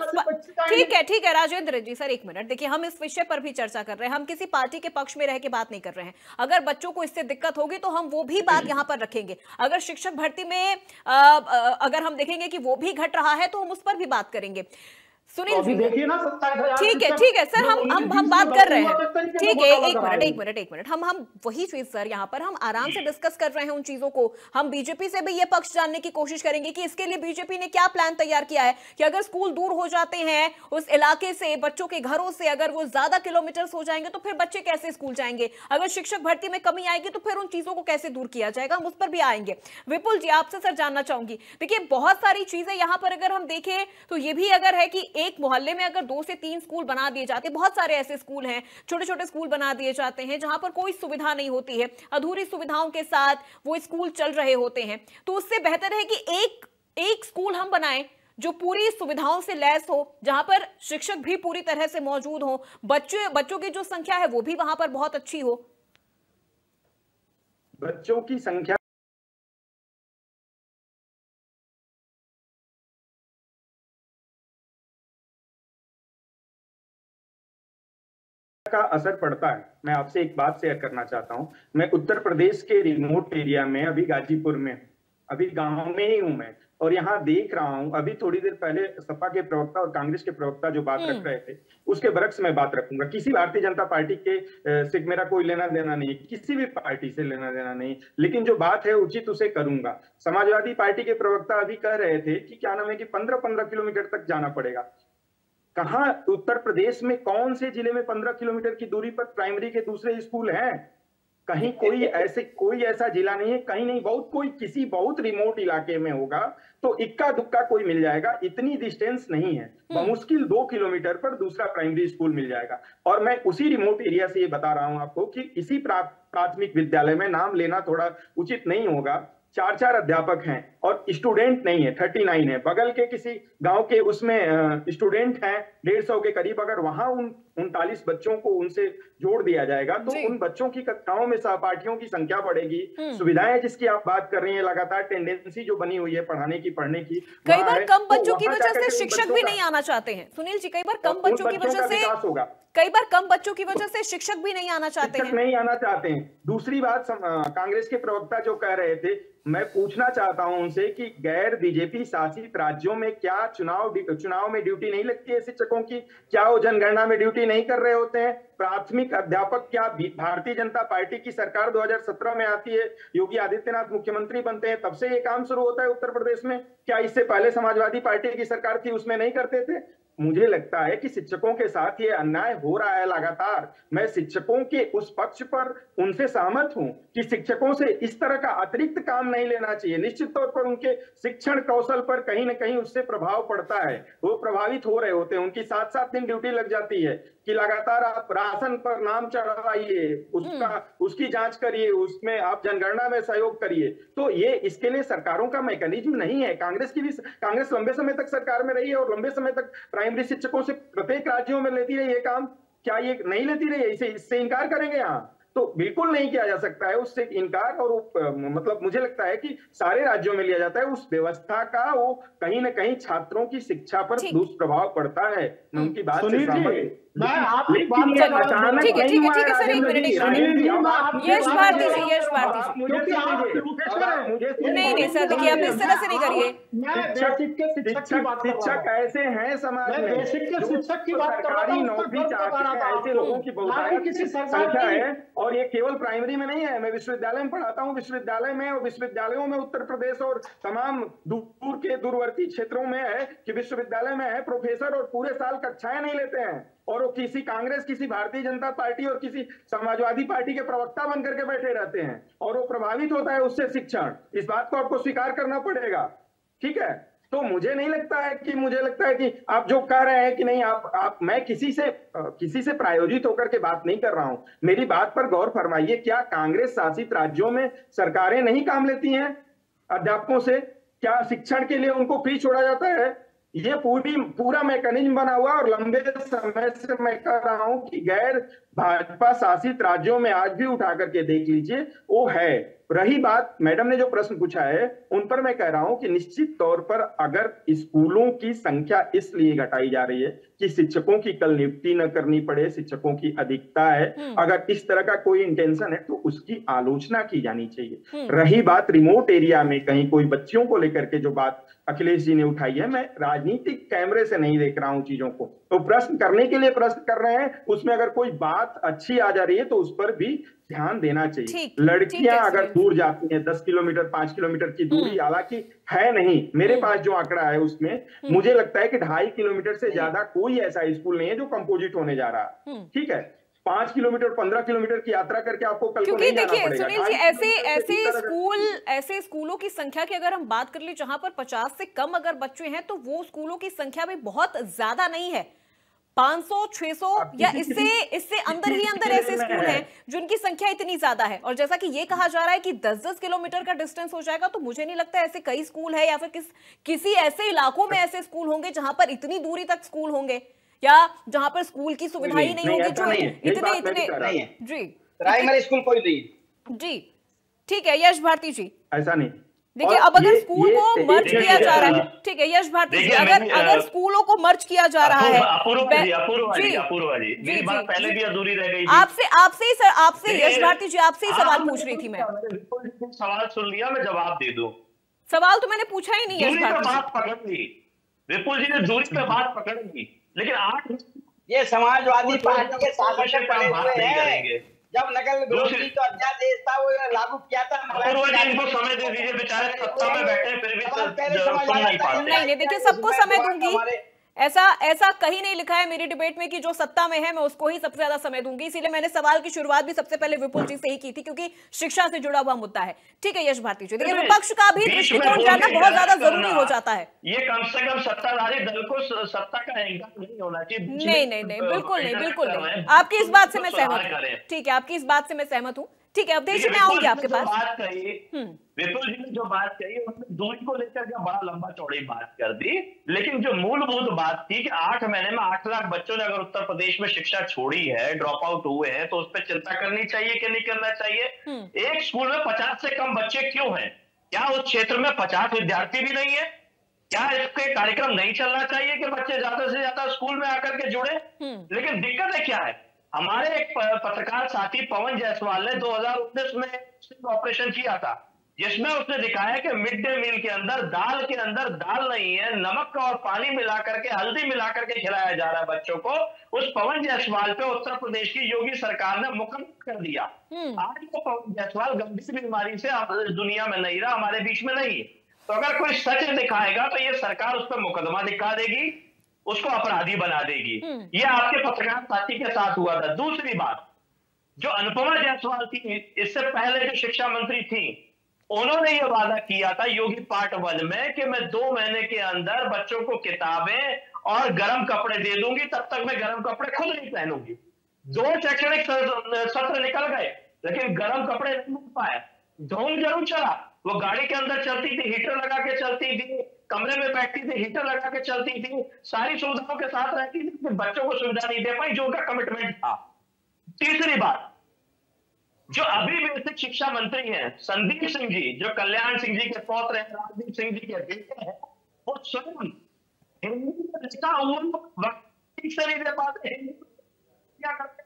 ठीक है राजेंद्र जी, सर 1 मिनट, देखिए हम इस विषय पर भी चर्चा कर रहे हैं, हम किसी पार्टी के पक्ष में रह के बात नहीं कर रहे हैं। अगर बच्चों को इससे दिक्कत होगी तो हम वो भी बात यहाँ पर रखेंगे। अगर शिक्षक भर्ती में अगर हम देखेंगे कि वो भी घट रहा है तो हम उस पर भी बात करेंगे। सुनील जी देखिए ना 27,000। ठीक है सर, हम बात कर रहे हैं। ठीक है, एक मिनट हम वही चीज सर यहाँ पर हम आराम से डिस्कस कर रहे हैं उन चीजों को। हम बीजेपी से भी ये पक्ष जानने की कोशिश करेंगे कि इसके लिए बीजेपी ने क्या प्लान तैयार किया है कि अगर स्कूल दूर हो जाते हैं उस इलाके से, बच्चों के घरों से अगर वो ज्यादा किलोमीटर हो जाएंगे तो फिर बच्चे कैसे स्कूल जाएंगे, अगर शिक्षक भर्ती में कमी आएगी तो फिर उन चीजों को कैसे दूर किया जाएगा, हम उस पर भी आएंगे। विपुल जी आपसे सर जानना चाहूंगी, देखिए बहुत सारी चीजें यहाँ पर अगर हम देखें तो ये भी अगर है कि एक मोहल्ले में अगर 2 से 3 स्कूल बना दिए जाते हैं, बहुत सारे ऐसे स्कूल हैं, छोटे छोटे स्कूल बना दिए जाते हैं जहां पर कोई सुविधा नहीं होती है, अधूरी सुविधाओं के साथ वो स्कूल चल रहे होते हैं, तो उससे बेहतर है कि एक स्कूल हम बनाएं जो पूरी सुविधाओं से लैस हो, जहां पर शिक्षक भी पूरी तरह से मौजूद हो, बच्चों की जो संख्या है वो भी वहां पर बहुत अच्छी हो। बच्चों की संख्या का असर पड़ता है। मैं आपसे एक बात शेयर करना चाहता हूं। मैं उत्तर प्रदेश के रिमोट एरिया में, अभी गाजीपुर में, अभी गांव में ही हूं मैं, और यहाँ देख रहा हूं, अभी थोड़ी देर पहले सपा के प्रवक्ता और कांग्रेस के प्रवक्ता जो बात रख रहे थे उसके बरक्स में बात रखूंगा। किसी भारतीय जनता पार्टी के से मेरा कोई लेना देना नहीं, किसी भी पार्टी से लेना देना नहीं, लेकिन जो बात है उचित उसे करूंगा। समाजवादी पार्टी के प्रवक्ता अभी कह रहे थे कि क्या नाम है कि 15-15 किलोमीटर तक जाना पड़ेगा। कहां उत्तर प्रदेश में कौन से जिले में 15 किलोमीटर की दूरी पर प्राइमरी के दूसरे स्कूल हैं? कहीं कोई ऐसा जिला नहीं है, कहीं नहीं, किसी बहुत रिमोट इलाके में होगा तो इक्का दुक्का कोई मिल जाएगा। इतनी डिस्टेंस नहीं है, बमुश्किल 2 किलोमीटर पर दूसरा प्राइमरी स्कूल मिल जाएगा। और मैं उसी रिमोट एरिया से ये बता रहा हूं आपको कि इसी प्राथमिक विद्यालय में, नाम लेना थोड़ा उचित नहीं होगा, 4 अध्यापक हैं और स्टूडेंट नहीं है, 39 है। बगल के किसी गांव के उसमें स्टूडेंट हैं 150 के करीब। अगर वहां 39 बच्चों को उनसे जोड़ दिया जाएगा तो उन बच्चों की कक्षाओं में सहपाठियों की संख्या बढ़ेगी। सुविधाएं जिसकी आप बात कर रही हैं, लगातार टेंडेंसी जो बनी हुई है पढ़ाने की, पढ़ने की, कई बार कम बच्चों की वजह से शिक्षक भी नहीं आना चाहते हैं सुनील जी, कई बार कम बच्चों की वजह से शिक्षक भी नहीं आना चाहते हैं। दूसरी बात, कांग्रेस के प्रवक्ता जो कह रहे थे, मैं पूछना चाहता हूं उनसे कि गैर बीजेपी शासित राज्यों में क्या चुनाव में ड्यूटी नहीं लगती है शिक्षकों की? क्या वो जनगणना में ड्यूटी नहीं कर रहे होते हैं? प्राथमिक अध्यापक क्या भारतीय जनता पार्टी की सरकार 2017 में आती है, योगी आदित्यनाथ मुख्यमंत्री बनते हैं, तब से ये काम शुरू होता है उत्तर प्रदेश में? क्या इससे पहले समाजवादी पार्टी की सरकार थी, उसमें नहीं करते थे? मुझे लगता है कि शिक्षकों के साथ ये अन्याय हो रहा है लगातार। मैं शिक्षकों के उस पक्ष पर उनसे सहमत हूं कि शिक्षकों से इस तरह का अतिरिक्त काम नहीं लेना चाहिए। निश्चित तौर पर उनके शिक्षण कौशल पर कहीं ना कहीं उससे प्रभाव पड़ता है, वो प्रभावित हो रहे होते हैं, उनकी 7-7 दिन ड्यूटी लग जाती है कि लगातार आप राशन पर नाम चढ़वाइए, उसकी जांच करिए, उसमें आप जनगणना में सहयोग करिए। तो ये इसके लिए सरकारों का मैकेनिज्म नहीं है। कांग्रेस लंबे समय तक सरकार में रही है और लंबे समय तक प्राइमरी शिक्षकों से प्रत्येक राज्यों में लेती रही ये काम। क्या ये नहीं लेती रही है? इससे इनकार करेंगे यहाँ? तो बिल्कुल नहीं किया जा सकता है उससे इनकार। और मतलब मुझे लगता है कि सारे राज्यों में लिया जाता है उस व्यवस्था का, वो कहीं ना कहीं छात्रों की शिक्षा पर दुष्प्रभाव पड़ता है। मैं उनकी बात से सहमत। मैं आपकी बात अचानक ठीक है सर, एक मिनट यश भारती जी, नहीं सर, देखिए आप इस तरह से नहीं करिए। शिक्षक ऐसे हैं समाज में, शिक्षक की बात सरकारी नौकरी चाहते हैं, ऐसे लोगों की बहुत संख्या है। और ये केवल प्राइमरी में नहीं है, मैं विश्वविद्यालय में पढ़ाता हूँ, विश्वविद्यालय में और विश्वविद्यालयों में उत्तर प्रदेश और तमाम दूर के दूरवर्ती क्षेत्रों में है कि विश्वविद्यालय में है प्रोफेसर और पूरे साल कक्षाएं नहीं लेते हैं, और वो किसी कांग्रेस, किसी भारतीय जनता पार्टी और किसी समाजवादी पार्टी के प्रवक्ता बनकर के बैठे रहते हैं, और वो प्रभावित होता है उससे शिक्षण। इस बात को आपको स्वीकार करना पड़ेगा, ठीक है? तो मुझे लगता है कि आप जो कह रहे हैं कि नहीं, मैं किसी से प्रायोजित होकर के बात नहीं कर रहा हूं। मेरी बात पर गौर फरमाइए, क्या कांग्रेस शासित राज्यों में सरकारें नहीं काम लेती हैं अध्यापकों से? क्या शिक्षण के लिए उनको फ्री छोड़ा जाता है? ये पूरा मैकेनिज्म बना हुआ, और लंबे समय से मैं कह रहा हूं कि गैर भाजपा शासित राज्यों में आज भी उठा करके देख लीजिए, वो है रही बात मैडम ने जो प्रश्न पूछा है उन पर मैं कह रहा हूं कि निश्चित तौर पर अगर स्कूलों की संख्या इसलिए घटाई जा रही है कि शिक्षकों की कल नियुक्ति न करनी पड़े, शिक्षकों की अधिकता है, अगर इस तरह का कोई इंटेंशन है तो उसकी आलोचना की जानी चाहिए। रही बात रिमोट एरिया में कहीं कोई बच्चियों को लेकर के जो बात अखिलेश जी ने उठाई है, मैं राजनीतिक कैमरे से नहीं देख रहा हूं चीजों को, तो प्रश्न करने के लिए प्रश्न कर रहे हैं, उसमें अगर कोई बात अच्छी आ जा रही है तो उस पर भी ध्यान देना चाहिए। लड़कियां अगर दूर जाती हैं 10 किलोमीटर 5 किलोमीटर की दूरी, हालांकि है नहीं, मेरे पास जो आंकड़ा है उसमें मुझे लगता है कि 2.5 किलोमीटर से ज्यादा कोई ऐसा स्कूल नहीं है जो कंपोजिट होने जा रहा। ठीक है, 5 किलोमीटर 15 किलोमीटर की यात्रा करके आपको कल को नहीं जाना पड़ेगा। देखिए सुनील जी, ऐसे स्कूलों की संख्या की अगर हम बात कर ले जहां पर 50 से कम अगर बच्चे हैं तो वो स्कूलों की संख्या भी बहुत ज्यादा नहीं है। 500 600 या इससे अंदर ही अंदर ऐसे स्कूल हैं जिनकी संख्या इतनी ज्यादा है। और जैसा कि ये कहा जा रहा है कि 10-10 किलोमीटर का डिस्टेंस हो जाएगा, तो मुझे नहीं लगता ऐसे कई स्कूल है या फिर किसी ऐसे इलाकों में ऐसे स्कूल होंगे जहां पर इतनी दूरी तक स्कूल होंगे या जहां पर स्कूल की सुविधा ही नहीं होगी जो इतने जी प्राइमरी स्कूल कोई नहीं जी। ठीक है यश भारती जी, ऐसा नहीं। देखिए अब अगर स्कूल को मर्ज किया जा रहा है, ठीक है यश भारती जी, अगर स्कूलों को मर्ज किया जा रहा है, मेरी बात पहले भी अधूरी रह गई। आपसे यश भारती जी आपसे ही सवाल पूछ रही थी मैं। सवाल सुन लिया, मैं जवाब दे दूं। सवाल तो मैंने पूछा ही नहीं। यश भारती बात पकड़ ली, विपुल जी ने दूरी पे बात पकड़ ली, लेकिन आज ये समाजवादी पार्टी के शासन में पड़े हुए हैं। जब नकल विरोधी तो अध्यादेश था वो लागू किया था, इनको समय दे दीजिए, बेचारे सत्ता में बैठे फिर भी सुन नहीं पाते। नहीं देखिए सबको समय दूंगी, ऐसा कहीं नहीं लिखा है मेरी डिबेट में कि जो सत्ता में है मैं उसको ही सबसे ज्यादा समय दूंगी, इसीलिए मैंने सवाल की शुरुआत भी सबसे पहले विपुल जी से ही की थी क्योंकि शिक्षा से जुड़ा हुआ मुद्दा है। ठीक है यश भारती जी, देखिए विपक्ष का भी दृष्टिकोण जानना बहुत ज्यादा जरूरी हो जाता है। ये कम से कम सत्ताधारी दल को सत्ता का एंकर नहीं होना चाहिए। नहीं बिल्कुल नहीं, आपकी इस बात से मैं सहमत हूँ। ठीक है, आपकी इस बात से मैं सहमत हूँ। ठीक है, अवधेश मैं आऊंगी आपके पास। बात कही विपुल जी ने जो बात कही उसने दूरी को लेकर के बड़ा लंबा चौड़ी बात कर दी, लेकिन जो मूलभूत बात थी कि 8 महीने में 8 लाख बच्चों ने अगर उत्तर प्रदेश में शिक्षा छोड़ी है, ड्रॉप आउट हुए हैं, तो उस पर चिंता करनी चाहिए कि नहीं करना चाहिए। एक स्कूल में 50 से कम बच्चे क्यों हैं? क्या उस क्षेत्र में 50 विद्यार्थी भी नहीं है? क्या इसके कार्यक्रम नहीं चलना चाहिए कि बच्चे ज्यादा से ज्यादा स्कूल में आकर के जुड़े? लेकिन दिक्कत क्या है, हमारे एक पत्रकार साथी पवन जायसवाल ने 2019 में ऑपरेशन किया था जिसमें उसने दिखाया कि मिड डे मील के अंदर दाल नहीं है, नमक और पानी मिला करके, हल्दी मिला करके खिलाया जा रहा है बच्चों को। उस पवन जायसवाल पे उत्तर प्रदेश की योगी सरकार ने मुकम्मल कर दिया। आज तो पवन जायसवाल गंभीर बीमारी से दुनिया में नहीं रहा, हमारे बीच में नहीं। तो अगर कोई सच दिखाएगा तो ये सरकार उस पर मुकदमा दिखा देगी, उसको अपराधी बना देगी। ये आपके पत्रकार साथी के साथ हुआ था। दूसरी बात, जो अनुपमा जायसवाल थी, इससे पहले जो शिक्षा मंत्री थी, उन्होंने ये वादा किया था योगी पार्ट 1 में कि मैं 2 महीने के अंदर बच्चों को किताबें और गर्म कपड़े दे दूंगी, तब तक मैं गर्म कपड़े खुद नहीं पहनूंगी। 2 शैक्षणिक सत्र निकल गए लेकिन गर्म कपड़े नहीं मिल पाए। धूम जरूर चला, वो गाड़ी के अंदर चलती थी, हीटर लगा के चलती थी, कमरे में बैठती थी, हीटर लगा के चलती थी, सारी सुविधाओं के साथ रहती थी, लेकिन बच्चों को सुविधा नहीं दे पाई जो उनका कमिटमेंट था। तीसरी बात, जो अभी बेसिक शिक्षा मंत्री हैं संदीप सिंह जी, जो कल्याण सिंह जी के पौत्र हैं, राजदीप सिंह जी के बेटे हैं, वो स्वयं हिंदी में लिखा हुआ ठीक से नहीं दे पाते। क्या करते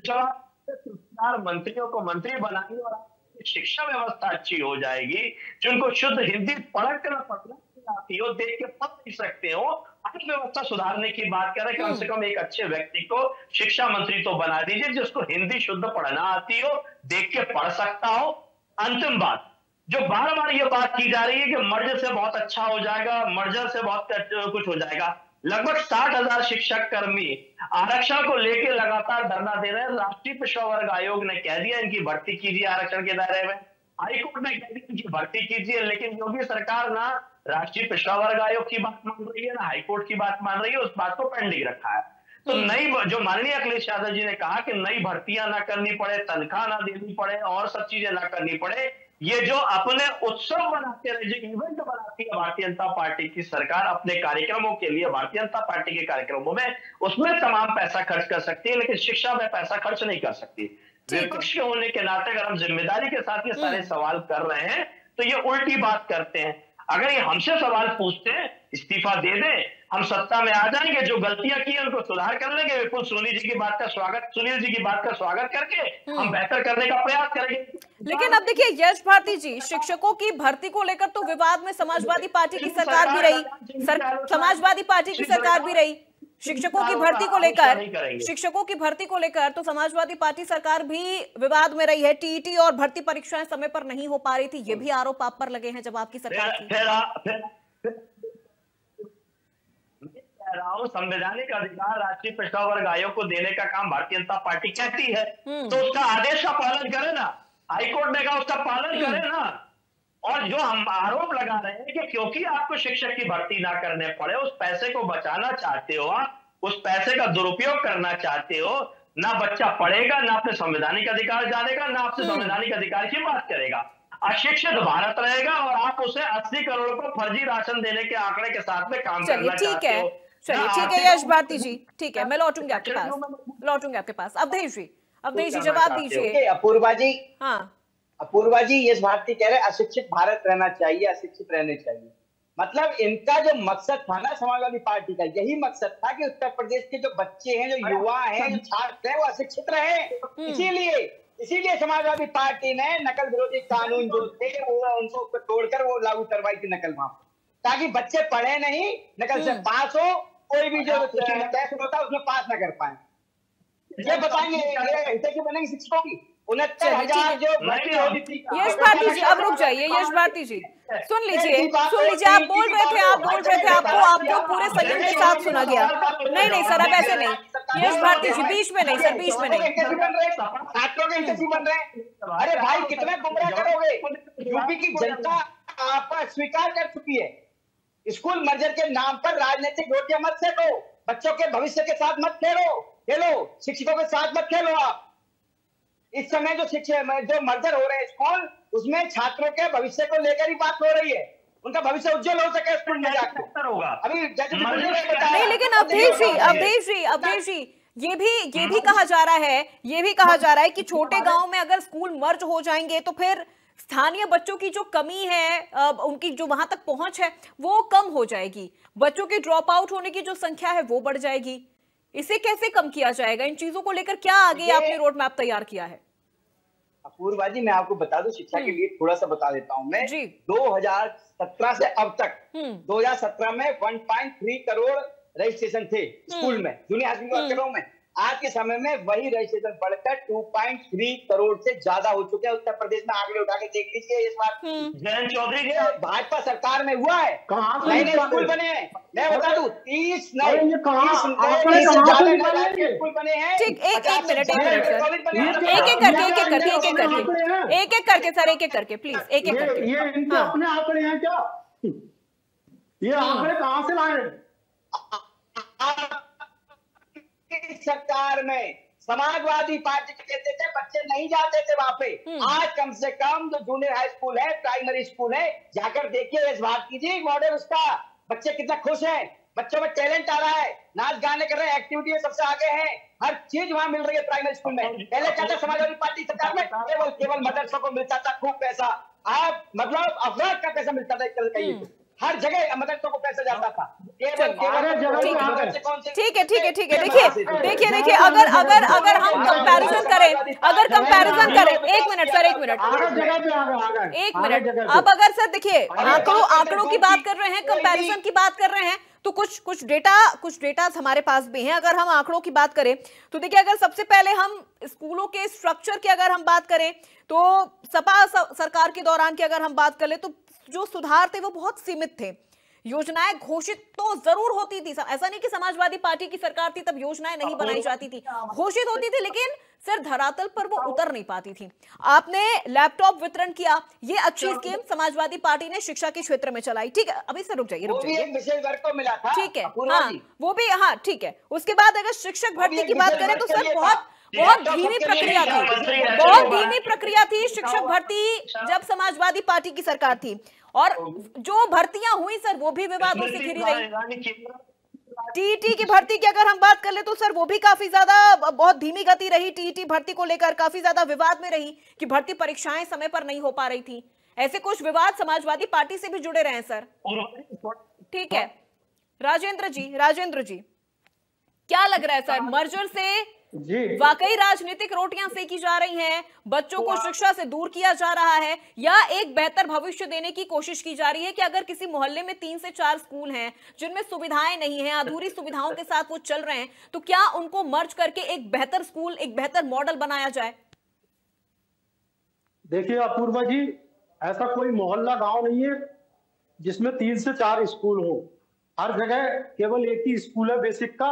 जवाब मंत्रियों को मंत्री बनाएंगे और शिक्षा व्यवस्था अच्छी हो जाएगी, जिनको शुद्ध हिंदी पढ़ना पढ़ना आती हो, देख के पढ़ नहीं सकते हो, अर्थव्यवस्था सुधारने की बात कर रहे हैं। कम से कम एक अच्छे व्यक्ति को शिक्षा मंत्री तो बना दीजिए जिसको हिंदी शुद्ध पढ़ना आती हो, देख के पढ़ सकता हो। अंतिम बात, जो बार बार ये बात की जा रही है कि मर्जर से बहुत अच्छा हो जाएगा, मर्जर से बहुत कुछ हो जाएगा। लगभग 60,000 शिक्षक कर्मी आरक्षण को लेकर लगातार धरना दे रहे हैं। राष्ट्रीय पिछड़ा वर्ग आयोग ने कह दिया इनकी भर्ती कीजिए आरक्षण के दायरे में, हाईकोर्ट ने कह दिया इनकी भर्ती कीजिए, लेकिन योगी सरकार ना राष्ट्रीय पिछड़ा वर्ग आयोग की बात मान रही है ना हाईकोर्ट की बात मान रही है, उस बात को पेंडिंग रखा है। तो नई, जो माननीय अखिलेश यादव जी ने कहा कि नई भर्तियां ना करनी पड़े, तनख्वाह ना देनी पड़े और सब चीजें ना करनी पड़े, ये जो अपने उत्सव बनाते रहे, जो इवेंट बनाती है भारतीय जनता पार्टी की सरकार अपने कार्यक्रमों के लिए, भारतीय जनता पार्टी के कार्यक्रमों में, उसमें तमाम पैसा खर्च कर सकती है, लेकिन शिक्षा में पैसा खर्च नहीं कर सकती। विपक्ष के होने के नाते अगर हम जिम्मेदारी के साथ ये सारे सवाल कर रहे हैं तो ये उल्टी बात करते हैं। अगर ये हमसे सवाल पूछते हैं, इस्तीफा दे दें, हम सत्ता में आ जाएंगे, जो गलतियां की हैं उनको सुधार कर लेंगे, बिल्कुल सुनील जी की बात का स्वागत करके हम बेहतर करने का प्रयास करेंगे। लेकिन अब देखिए यश भारती जी, शिक्षकों की भर्ती को लेकर तो विवाद में समाजवादी पार्टी की सरकार भी रही, समाजवादी पार्टी की सरकार भी रही। शिक्षकों की भर्ती को लेकर तो समाजवादी पार्टी सरकार भी विवाद में रही है। टीईटी और भर्ती परीक्षाएं समय पर नहीं हो पा रही थी, ये भी आरोप आप पर लगे हैं जब आपकी सरकार थी। संवैधानिक अधिकार राष्ट्रीय पिछड़ा वर्ग आयोग को देने का काम भारतीय जनता पार्टी कहती है, तो उसका आदेश का पालन करे ना, हाईकोर्ट ने कहा उसका पालन करे ना। और जो हम आरोप लगा रहे हैं कि क्योंकि आपको शिक्षक की भर्ती ना करने पड़े, उस पैसे को बचाना चाहते हो आप, उस पैसे का दुरुपयोग करना चाहते हो, ना बच्चा पढ़ेगा, ना अपने संवैधानिक अधिकार जानेगा, ना आपसे संवैधानिक अधिकार की बात करेगा, अशिक्षित भारत रहेगा और आप उसे 80 करोड़ को फर्जी राशन देने के आंकड़े के साथ में काम करना चाहते हो। चलिए ठीक है यश भारती जी, ठीक है, मैं लौटूंगी आपके पास। अवधेश जी जवाब दीजिए। अपूर्वा जी, हाँ अपूर्वा जी, यश भारती कह रहे अशिक्षित भारत रहना चाहिए, अशिक्षित रहने चाहिए। मतलब इनका जो मकसद था ना समाजवादी पार्टी का, यही मकसद था कि उत्तर प्रदेश के जो बच्चे हैं, जो युवा हैं, जो छात्र हैं, वो अशिक्षित रहे। इसीलिए समाजवादी पार्टी ने नकल विरोधी कानून जो थे वो उनको तोड़कर वो लागू करवाई थी, नकल माफ, ताकि बच्चे पढ़े नहीं, नकल से पास हो, कोई भी जो टेस्ट होता है उसमें पास ना कर पाए। ये बताएंगे ऐसे क्यों बनेंगे शिक्षकों की 69,000 जो भर्ती होती थी। यश भारती जी अब रुक जाइए, यश भारती जी सुन लीजिए, आप बोल रहे थे आपको पूरे संयम के साथ सुना गया। नहीं सर, अब ऐसे नहीं, यश भारती जी बीच में नहीं सर, बीच में नहीं। छात्रों के इंटरव्यू बन रहे हैं। अरे भाई कितना गुमराह करोगे, यूपी की जनता आप स्वीकार कर चुकी है। स्कूल मर्जर के नाम पर राजनीतिक रोटियां मत सेको, बच्चों के भविष्य के साथ मत खेलो, शिक्षकों के साथ मत खेलो आप। इस समय जो मर्जर हो रहे हैं स्कूल, उसमें छात्रों के भविष्य को लेकर ही बात हो रही है, उनका भविष्य उज्जवल हो सके स्कूल में जाकर होगा। अभी नहीं, लेकिन अवधेश जी ये भी कहा जा रहा है कि छोटे गांव में अगर स्कूल मर्ज हो जाएंगे तो फिर स्थानीय बच्चों की जो कमी है, उनकी जो वहां तक पहुंच है वो कम हो जाएगी, बच्चों के ड्रॉप आउट होने की जो संख्या है वो बढ़ जाएगी। इसे कैसे कम किया जाएगा? इन चीजों को लेकर क्या आगे आपने रोड मैप तैयार किया है? अपूर्वा जी मैं आपको बता दूं, शिक्षा के लिए थोड़ा सा बता देता हूं मैं। 2017 से अब तक 2017 में 1.3 करोड़ रजिस्ट्रेशन थे स्कूल में, जूनियर हाई स्कूल कर रहा हूं मैं। आज के समय में वही रजिस्ट्रेशन बढ़कर 2.3 करोड़ से ज्यादा हो चुके हैं। उत्तर प्रदेश में आंकड़े उठा के देख लीजिए इस बार जयंत चौधरी जी भाजपा सरकार में हुआ है, नए नए स्कूल बने हैं। मैं बता दूं 30 नए स्कूल बने हैं। ठीक, एक मिनट एक एक करके प्लीज, एक एक करके। ये इनके अपने आंकड़े हैं क्या? ये आंकड़े कहां से लाए? सरकार में समाजवादी पार्टी कहते थे बच्चे नहीं जाते थे वहां पे। आज कम से कम जो जूनियर हाई स्कूल है, प्राइमरी स्कूल है, जाकर देखिए इस बात कीजिए मॉडल उसका, बच्चे कितना खुश हैं, बच्चों में टैलेंट आ रहा है, नाच गाने कर रहे हैं, एक्टिविटी में सबसे आगे हैं, हर चीज वहां मिल रही है प्राइमरी स्कूल में। पहले क्या था समाजवादी पार्टी सरकार में, केवल मदरसों को मिलता था खूब पैसा, आप मतलब अफराद का पैसा मिलता था कहीं, हर जगह मदरसों को पैसा जाता था। ठीक है देखिए अगर हम कंपैरिजन करें, एक मिनट अब अगर सर देखिए आंकड़ों की बात कर रहे हैं, कंपैरिजन की बात कर रहे हैं, तो कुछ डेटा हमारे पास भी हैं। अगर हम आंकड़ों की बात करें तो देखिए, अगर सबसे पहले हम स्कूलों के स्ट्रक्चर की अगर हम बात करें तो सपा सरकार के दौरान की अगर हम बात करें तो जो सुधार थे वो बहुत सीमित थे। योजनाएं घोषित तो जरूर होती थी, ऐसा नहीं कि समाजवादी पार्टी की सरकार थी तब योजनाएं नहीं बनाई जाती थी, घोषित होती थी, लेकिन सिर धरातल पर वो उतर नहीं पाती थी। आपने लैपटॉप वितरण किया, ये अच्छी स्कीम समाजवादी पार्टी ने शिक्षा के क्षेत्र में चलाई, ठीक है। अभी से रुक जाइए विशेष वर्ग को मिला था, ठीक है, हाँ वो भी, हाँ ठीक है। उसके बाद अगर शिक्षक भर्ती की बात करें तो सर बहुत धीमी प्रक्रिया थी शिक्षक भर्ती जब समाजवादी पार्टी की सरकार थी, और जो भर्तियां हुई सर वो भी विवादों से घिरी रही। टीईटी की भर्ती की अगर हम बात कर ले तो सर वो भी काफी ज्यादा बहुत धीमी गति रही। टीईटी भर्ती को लेकर काफी ज्यादा विवाद में रही कि भर्ती परीक्षाएं समय पर नहीं हो पा रही थी। ऐसे कुछ विवाद समाजवादी पार्टी से भी जुड़े रहे हैं सर। ठीक है राजेंद्र जी क्या लग रहा है सर, मर्जर से वाकई राजनीतिक रोटियां सेकी जा रही हैं, बच्चों को शिक्षा से दूर किया जा रहा है, या एक बेहतर भविष्य देने की कोशिश की जा रही है कि अगर किसी मोहल्ले में 3 से 4 स्कूल हैं जिनमें सुविधाएं नहीं हैं, अधूरी सुविधाओं के साथ वो चल रहे हैं, तो क्या उनको मर्ज करके एक बेहतर स्कूल, एक बेहतर मॉडल बनाया जाए? देखिए अपूर्वा जी, ऐसा कोई मोहल्ला गांव नहीं है जिसमें 3 से 4 स्कूल हो। हर जगह केवल एक ही स्कूल है बेसिक का,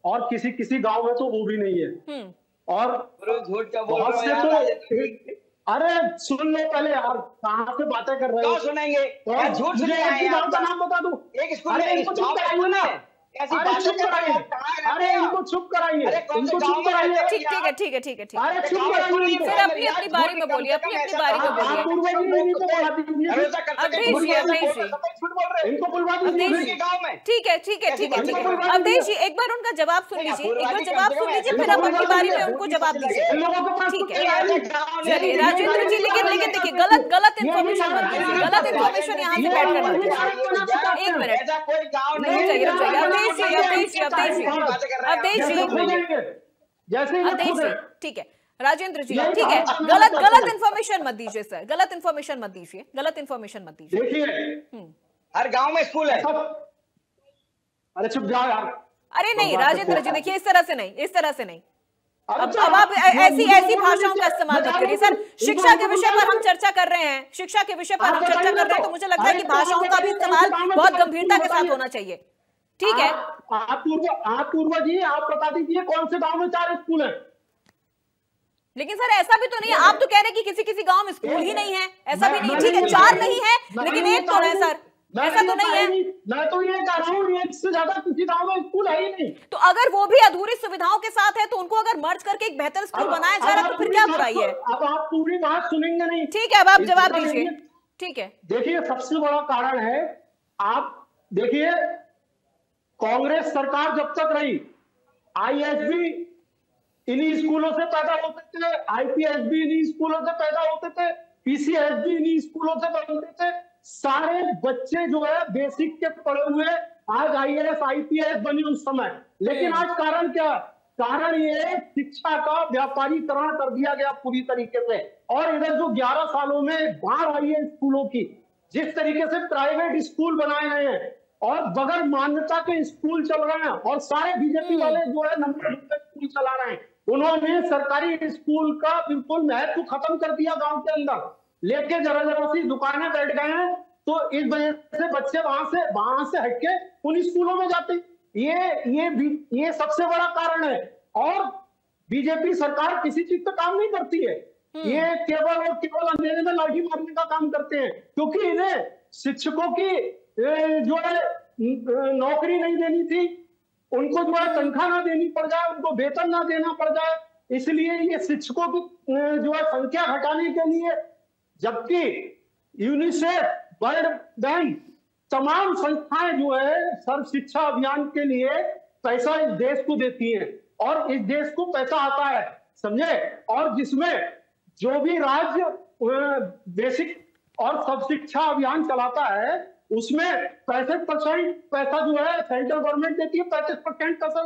और किसी किसी गांव में तो वो भी नहीं है। और झूठ क्या बोल बहुत रहे से हो यार? तो अरे सुन लो पहले यार, कहाँ से बातें कर रहे हो? सुनेंगे यार, झूठ सुने आए हैं। गांव का नाम बता दो। एक स्कूल अरे में इनको चुप कराइए ना, अरे चुप कराइए, अरे इनको चुप कराइए, इनको चुप कराइए। ठीक है अरे चुप कराइए, फिर अपनी अपनी बारी में बोलिए, अपनी अपनी बारी में बोलिए। इनको बुलवा दीजिए, इनको बुलवा दीजिए गाँव में। ठीक है अवधेश जी, एक बार उनका जवाब सुन लीजिए, फिर आप अपनी बारी में उनको जवाब दीजिए। ठीक है चलिए राजेंद्र जी, लेकिन देखिए गलत इन्फॉर्मेशन मत दीजिए, गलत इन्फॉर्मेशन यहाँ से बैठ कर मत दीजिए। एक मिनट रुक जाइए अवधेश जी, ठीक है राजेंद्र जी, ठीक है, गलत इन्फॉर्मेशन मत दीजिए सर, गलत इन्फॉर्मेशन मत दीजिए। देखिए हर गांव में स्कूल है। अरे चुप जाओ यार। अरे नहीं राजेंद्र जी, देखिए इस तरह से नहीं। अब आप ऐसी भाषाओं का इस्तेमाल मत करिए सर। शिक्षा के विषय पर हम चर्चा कर रहे हैं, तो मुझे लगता है कि भाषाओं का भी इस्तेमाल बहुत गंभीरता के साथ होना चाहिए। ठीक है आप पूर्वा जी, आप बता दीजिए कौन से गांव में 4 स्कूल हैं? लेकिन सर ऐसा भी तो नहीं है, आप तो कह रहे हैं कि किसी गांव में स्कूल ही नहीं है, ऐसा भी नहीं। ठीक है 4 नहीं है, लेकिन 1 तो है सर, ऐसा तो नहीं है। मैं तो ये कह रहा हूँ 1 से ज्यादा किसी गांव में स्कूल है ही नहीं। तो अगर वो भी अधूरी सुविधाओं के साथ है तो उनको अगर मर्ज करके एक बेहतर स्कूल बनाया जा रहा है तो फिर क्या बुराई है? अब आप पूरी बात सुनेंगे नहीं। ठीक है, अब आप जवाब दीजिए। ठीक है, देखिए सबसे बड़ा कारण है, आप देखिए कांग्रेस सरकार जब तक रही, आईएएस इन्हीं स्कूलों से पैदा होते थे, आईपीएस भी इन्हीं स्कूलों से पैदा होते थे, पीसीएस भी इन्हीं स्कूलों से बनते थे। सारे बच्चे जो है बेसिक के पढ़े हुए आज आईएएस आईपीएस बने उस समय। लेकिन आज कारण क्या? कारण ये शिक्षा का व्यापारीकरण कर दिया गया पूरी तरीके से। और इधर जो 11 सालों में बाढ़ आई है स्कूलों की, जिस तरीके से प्राइवेट स्कूल बनाए गए हैं और बगैर मान्यता के स्कूल चल रहे हैं, और सारे बीजेपी वाले जो है नंबर स्कूल चला रहे हैं, उन्होंने सरकारी स्कूल का बिल्कुल महत्व खत्म कर दिया गांव के अंदर। लेके जरा सी दुकानें बैठ गए हैं, तो इस वजह से बच्चे वहां से हटके उन स्कूलों में जाते। ये सबसे बड़ा कारण है। और बीजेपी सरकार किसी चीज पे काम नहीं करती है, ये केवल और केवल अंधेरे में लाठी मारने का काम करते हैं। क्योंकि इन्हें शिक्षकों की जो है नौकरी नहीं देनी थी, उनको जो है तनख्वाह ना देनी पड़ जाए, उनको वेतन ना देना पड़ जाए, इसलिए ये शिक्षकों की जो है संख्या घटाने के लिए, जबकि यूनिसेफ, वर्ल्ड बैंक, तमाम संस्थाएं जो है सर्व शिक्षा अभियान के लिए पैसा इस देश को देती हैं, और इस देश को पैसा आता है, समझे। और जिसमें जो भी राज्य बेसिक और सब शिक्षा अभियान चलाता है, उसमें 65% पैसा जो है सेंट्रल गवर्नमेंट देती है, 35% पैसा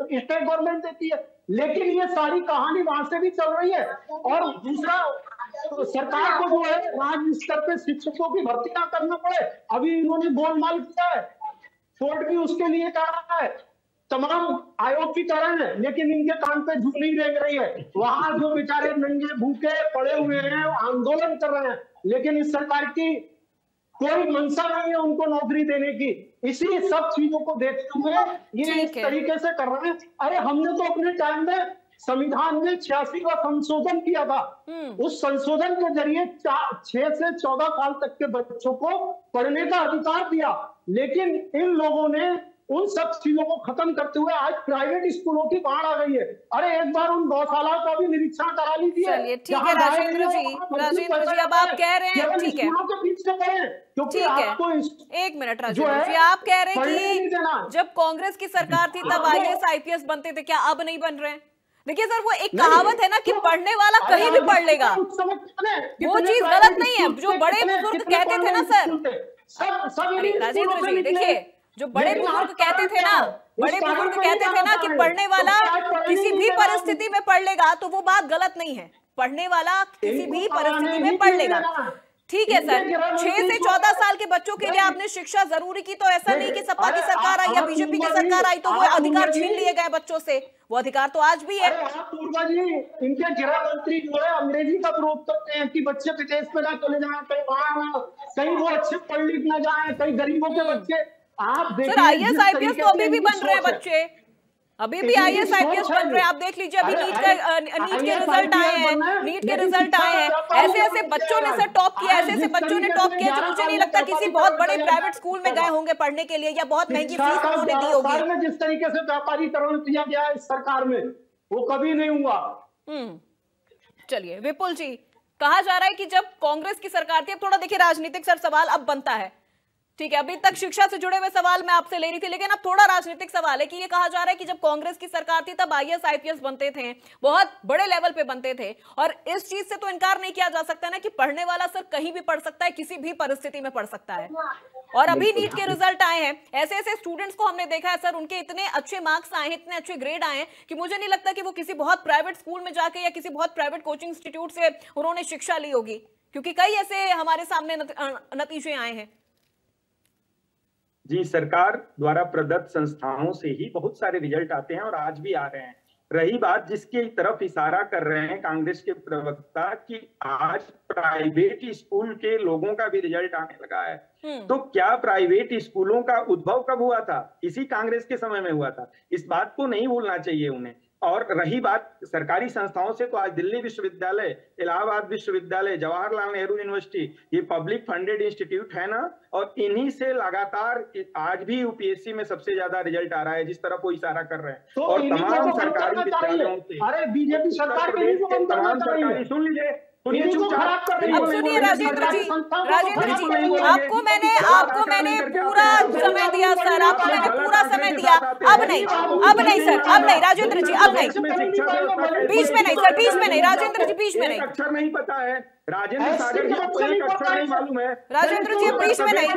स्टेट गवर्नमेंट देती है। लेकिन ये सारी कहानी वहां से भी चल रही है। और दूसरा, सरकार को जो है राज्य स्तर पे शिक्षकों की भर्ती ना करना पड़े। अभी इन्होंने गोलमाल किया है, कोर्ट भी उसके लिए कह रहा है, तमाम आयोग की तरह है, लेकिन इनके कान पे जू नहीं रेंग रही है। वहां जो बेचारे नंगे भूखे पड़े हुए हैं, आंदोलन कर रहे हैं, लेकिन इस सरकार की कोई मंशा नहीं है उनको नौकरी देने की। इसी सब चीजों को देखते हुए ये इस तरीके से कर रहे हैं। अरे हमने तो अपने टाइम में संविधान में 86वां संशोधन किया था। उस संशोधन के जरिए 6 से 14 साल तक के बच्चों को पढ़ने का अधिकार दिया, लेकिन इन लोगों ने उन सब चीजों को खत्म करते हुए आज प्राइवेट स्कूलों की बाढ़ आ गई है। अरे एक बार उन गौशालाओं का भी निरीक्षण करा लीजिए। चलिए ठीक है राजेंद्र जी, अब आप कह रहे हैं, ठीक है, स्कूलों के पीछे पड़े, क्योंकि ठीक है, आपको एक मिनट राजेंद्र जी, आप कह रहे हैं कि जब कांग्रेस की सरकार थी तब IAS IPS बनते थे, क्या अब नहीं बन रहे हैं? देखिए सर, वो एक कहावत है ना कि पढ़ने वाला कहीं भी पढ़ लेगा, वो चीज गलत नहीं है। जो बड़े बुजुर्ग कहते थे ना सर, राजेंद्र जी देखिए, जो बड़े बुजुर्ग कहते थे ना, बड़े बुजुर्ग कहते थे ना कि पढ़ने वाला किसी भी परिस्थिति में पढ़ लेगा, तो वो बात गलत नहीं है। पढ़ने वाला किसी भी परिस्थिति में पढ़ लेगा, ठीक है सर। 6 से 14 साल के बच्चों के लिए आपने शिक्षा जरूरी की, तो ऐसा नहीं कि सपा की सरकार आई या बीजेपी की सरकार आई तो वो अधिकार छीन लिए गए बच्चों से, वो अधिकार तो आज भी है। पूर्वा जी, इनके गृह मंत्री जो है अंग्रेजी का प्रयोग करते हैं कि बच्चे विदेश में ना चले जाएं, कहीं वहां कहीं वो अच्छे पढ़ लिख ना जाए, कहीं गरीबों के बच्चे। आप देखिए सर IAS IPS तो अभी भी बन रहे हैं बच्चे, अभी भी IAS IPS बन रहे हैं। आप देख लीजिए, अभी नीट के रिजल्ट आए हैं, नीट के रिजल्ट आए हैं, ऐसे ऐसे बच्चों ने सर टॉप किया, ऐसे ऐसे बच्चों ने टॉप किया जो मुझे नहीं लगता किसी बहुत बड़े प्राइवेट स्कूल में गए होंगे पढ़ने के लिए, या बहुत महंगी फीस उन्होंने दी होगी। जिस तरीके से व्यापारीकरण किया गया इस सरकार में, वो कभी नहीं हुआ। चलिए विपुल जी, कहा जा रहा है कि जब कांग्रेस की सरकार थी, अब थोड़ा देखिए राजनीतिक सर सवाल अब बनता है, ठीक है, अभी तक शिक्षा से जुड़े हुए सवाल मैं आपसे ले रही थी, लेकिन अब थोड़ा राजनीतिक सवाल है कि ये कहा जा रहा है कि जब कांग्रेस की सरकार थी तब IAS IPS बनते थे, बहुत बड़े लेवल पे बनते थे, और इस चीज से तो इनकार नहीं किया जा सकता ना कि पढ़ने वाला सर कहीं भी पढ़ सकता है, किसी भी परिस्थिति में पढ़ सकता है। और अभी नीट के रिजल्ट आए हैं, ऐसे ऐसे स्टूडेंट्स को हमने देखा है सर, उनके इतने अच्छे मार्क्स आए हैं, इतने अच्छे ग्रेड आए हैं कि मुझे नहीं लगता कि वो किसी बहुत प्राइवेट स्कूल में जाके या किसी बहुत प्राइवेट कोचिंग इंस्टीट्यूट से उन्होंने शिक्षा ली होगी, क्योंकि कई ऐसे हमारे सामने नतीजे आए हैं। जी, सरकार द्वारा प्रदत्त संस्थाओं से ही बहुत सारे रिजल्ट आते हैं और आज भी आ रहे हैं। रही बात जिसके तरफ इशारा कर रहे हैं कांग्रेस के प्रवक्ता कि आज प्राइवेट स्कूल के लोगों का भी रिजल्ट आने लगा है, तो क्या प्राइवेट स्कूलों का उद्भव कब हुआ था? इसी कांग्रेस के समय में हुआ था। इस बात को नहीं भूलना चाहिए उन्हें। और रही बात सरकारी संस्थाओं से, तो आज दिल्ली विश्वविद्यालय, इलाहाबाद विश्वविद्यालय, जवाहरलाल नेहरू यूनिवर्सिटी, ये पब्लिक फंडेड इंस्टीट्यूट है ना, और इन्हीं से लगातार आज भी यूपीएससी में सबसे ज्यादा रिजल्ट आ रहा है, जिस तरफ वो इशारा कर रहे हैं। तो और तमाम सरकारी विद्यालयों से, अरे बीजेपी सरकार तमाम सरकारी, सुन लीजिए, सुनिए चुपचाप। अब सुनिए राजेंद्र जी, आपको मैंने पूरा समय दिया सर, आपको मैंने पूरा समय दिया। अब नहीं सर, अब नहीं राजेंद्र जी, अब नहीं, बीच में नहीं सर, बीच में नहीं राजेंद्र जी, बीच में नहीं। अक्षर नहीं पता है राजेंद्र सागर जी, आपको एक अक्षर नहीं मालूम है राजेंद्र जी, बीच में नहीं।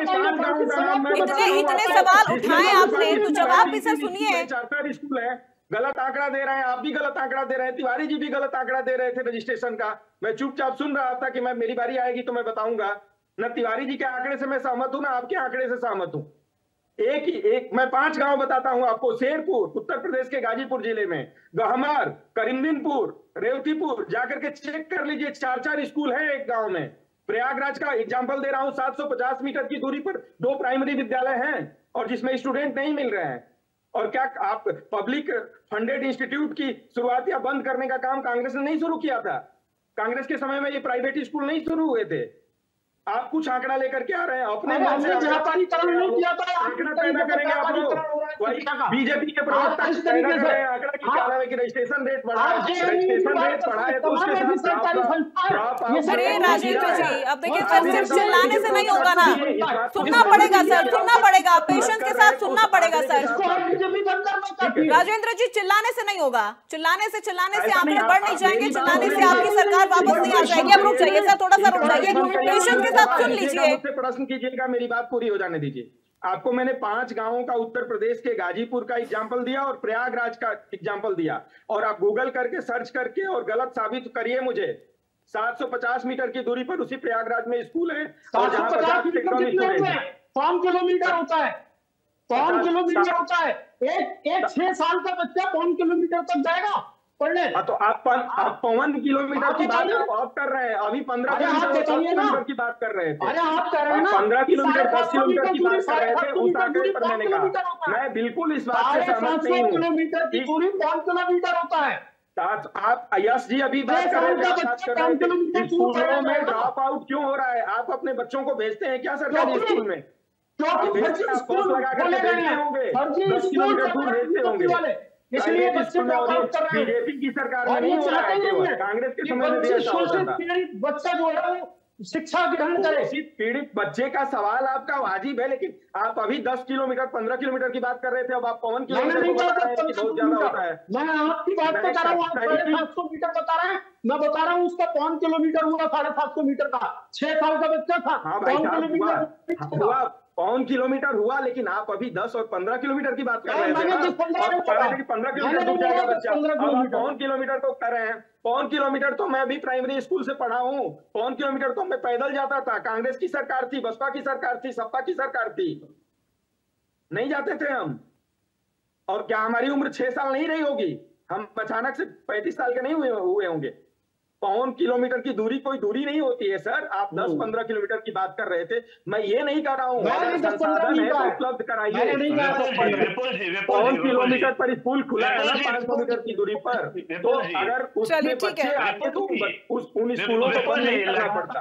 इतने सवाल उठाए आपने, तो जवाब भी सर सुनिए। 4 स्कूल है, गलत आंकड़ा दे रहे हैं, आप भी गलत आंकड़ा दे रहे हैं, तिवारी जी भी गलत आंकड़ा दे रहे थे रजिस्ट्रेशन का। मैं चुपचाप सुन रहा था कि मैं मेरी बारी आएगी तो मैं बताऊंगा। न तिवारी जी के आंकड़े से मैं सहमत हूं, ना आपके आंकड़े से सहमत हूं। एक मैं 5 गांव बताता हूं आपको। शेरपुर उत्तर प्रदेश के गाजीपुर जिले में, गहमार, करिंदनपुर, रेवतीपुर, जाकर के चेक कर लीजिए, 4 स्कूल है एक गांव में। प्रयागराज का एग्जाम्पल दे रहा हूं, 750 मीटर की दूरी पर 2 प्राइमरी विद्यालय हैं और जिसमें स्टूडेंट नहीं मिल रहे हैं। और क्या आप पब्लिक फंडेड इंस्टीट्यूट की शुरुआत या बंद करने का काम कांग्रेस ने नहीं शुरू किया था? कांग्रेस के समय में ये प्राइवेट स्कूल नहीं शुरू हुए थे। आप कुछ आंकड़ा लेकर के आ रहे हैं, अपने व्यापारीकरण नहीं किया था, आंकड़ा पैदा करेंगे आप लोग। बीजेपी के प्रवक्ता पैदा कर रहे हैं आंकड़ा की क्या नाम है कि रजिस्ट्रेशन रेट बढ़ा है, रजिस्ट्रेशन रेट बढ़ा है तो उसके साथ। अरे राजेंद्र जी, अब देखिए सर, सिर्फ चिल्लाने से नहीं होगा ना, सुनना पड़ेगा सर, सुनना पड़ेगा, पेशेंस के साथ सुनना पड़ेगा सर। राजेंद्र जी, चिल्लाने से नहीं होगा, चिल्लाने से आंकड़े बढ़ नहीं जाएंगे, चिल्लाने से आपकी सरकार वापस नहीं आ जाएगी। अब रुक जाइए सर, थोड़ा सा रुक जाइए, पेशेंस के साथ सुन लीजिए। मुझसे प्रश्न कीजिएगा, मेरी बात पूरी हो जाने दीजिए। आपको मैंने 5 गांवों का उत्तर प्रदेश के गाजीपुर का एग्जाम्पल दिया और प्रयागराज का एग्जाम्पल दिया, और आप गूगल करके सर्च करके और गलत साबित करिए मुझे। 750 मीटर की दूरी पर उसी प्रयागराज में स्कूल है, और जहां 50 से कम स्टूडेंट है। 5 किलोमीटर होता है, 5 किलोमीटर होता है। एक 6 साल का बच्चा 5 किलोमीटर तक जाएगा पढ़ने। तो आप 5 किलोमीटर की बात आप कर रहे हैं, अभी 15 किलोमीटर की बात कर रहे थे। अरे आप कह रहे हैं ना, 15 किलोमीटर 10 किलोमीटर की बात कर रहे थे, उस आंकड़े पर मैंने कहा मैं बिल्कुल इस बात से सहमत नहीं हूँ। किलोमीटर की दूरी 5 किलोमीटर होता है। आप यश जी अभी बात कर रहे हैं, स्कूलों में ड्रॉप आउट क्यों हो रहा है? आप अपने बच्चों को भेजते हैं क्या सरकारी स्कूल में? क्योंकि फर्जी स्कूल खोले गए हैं, फर्जी स्कूल वाले, इसलिए बच्चे ड्रॉपआउट कर रहे हैं। बीजेपी की सरकार में और नहीं ये हो रहा चाहते है, नहीं है कांग्रेस के कि समय में बच्चे ऐसा होता शोषित था। पीड़ित बच्चा जो है वो शिक्षा ग्रहण करे। शोषित पीड़ित बच्चे का सवाल आपका वाजिब है, लेकिन आप अभी 10 किलोमीटर 15 किलोमीटर की बात कर रहे थे, अब आप पवन किलोमीटर को बता रहे हैं कि बहुत ज्यादा होता है। मैं आपकी बात बता रहा हूँ, आप 750 मीटर बता रहे हैं, मैं बता रहा हूँ उसका 5 किलोमीटर हुआ 750 मीटर का, 6 साल का बच्चा था। हाँ भाई साहब हुआ 5 किलोमीटर हुआ, लेकिन आप अभी 10 और 15 किलोमीटर की बात कर रहे थे। 15 किलोमीटर दूर जाएगा बच्चा, अब आप 5 किलोमीटर तो कर रहे हैं। 5 किलोमीटर तो मैं भी प्राइमरी स्कूल से पढ़ा हूँ, 5 किलोमीटर तो मैं पैदल जाता था। कांग्रेस की सरकार थी, बसपा की सरकार थी, सपा की सरकार थी, नहीं जाते थे हम। और क्या हमारी उम्र 6 साल नहीं रही होगी? हम अचानक से 35 साल के नहीं हुए होंगे। 5 किलोमीटर की दूरी कोई दूरी नहीं होती है सर। आप 10-15 किलोमीटर की बात कर रहे थे, मैं ये नहीं कर रहा हूँ। संसाधन है तो उपलब्ध कराइए। 5 किलोमीटर पर स्कूल खुला है ना, 500 मीटर की दूरी पर, तो अगर उसमें बच्चे आते तो उन स्कूलों को बंद नहीं करना पड़ता,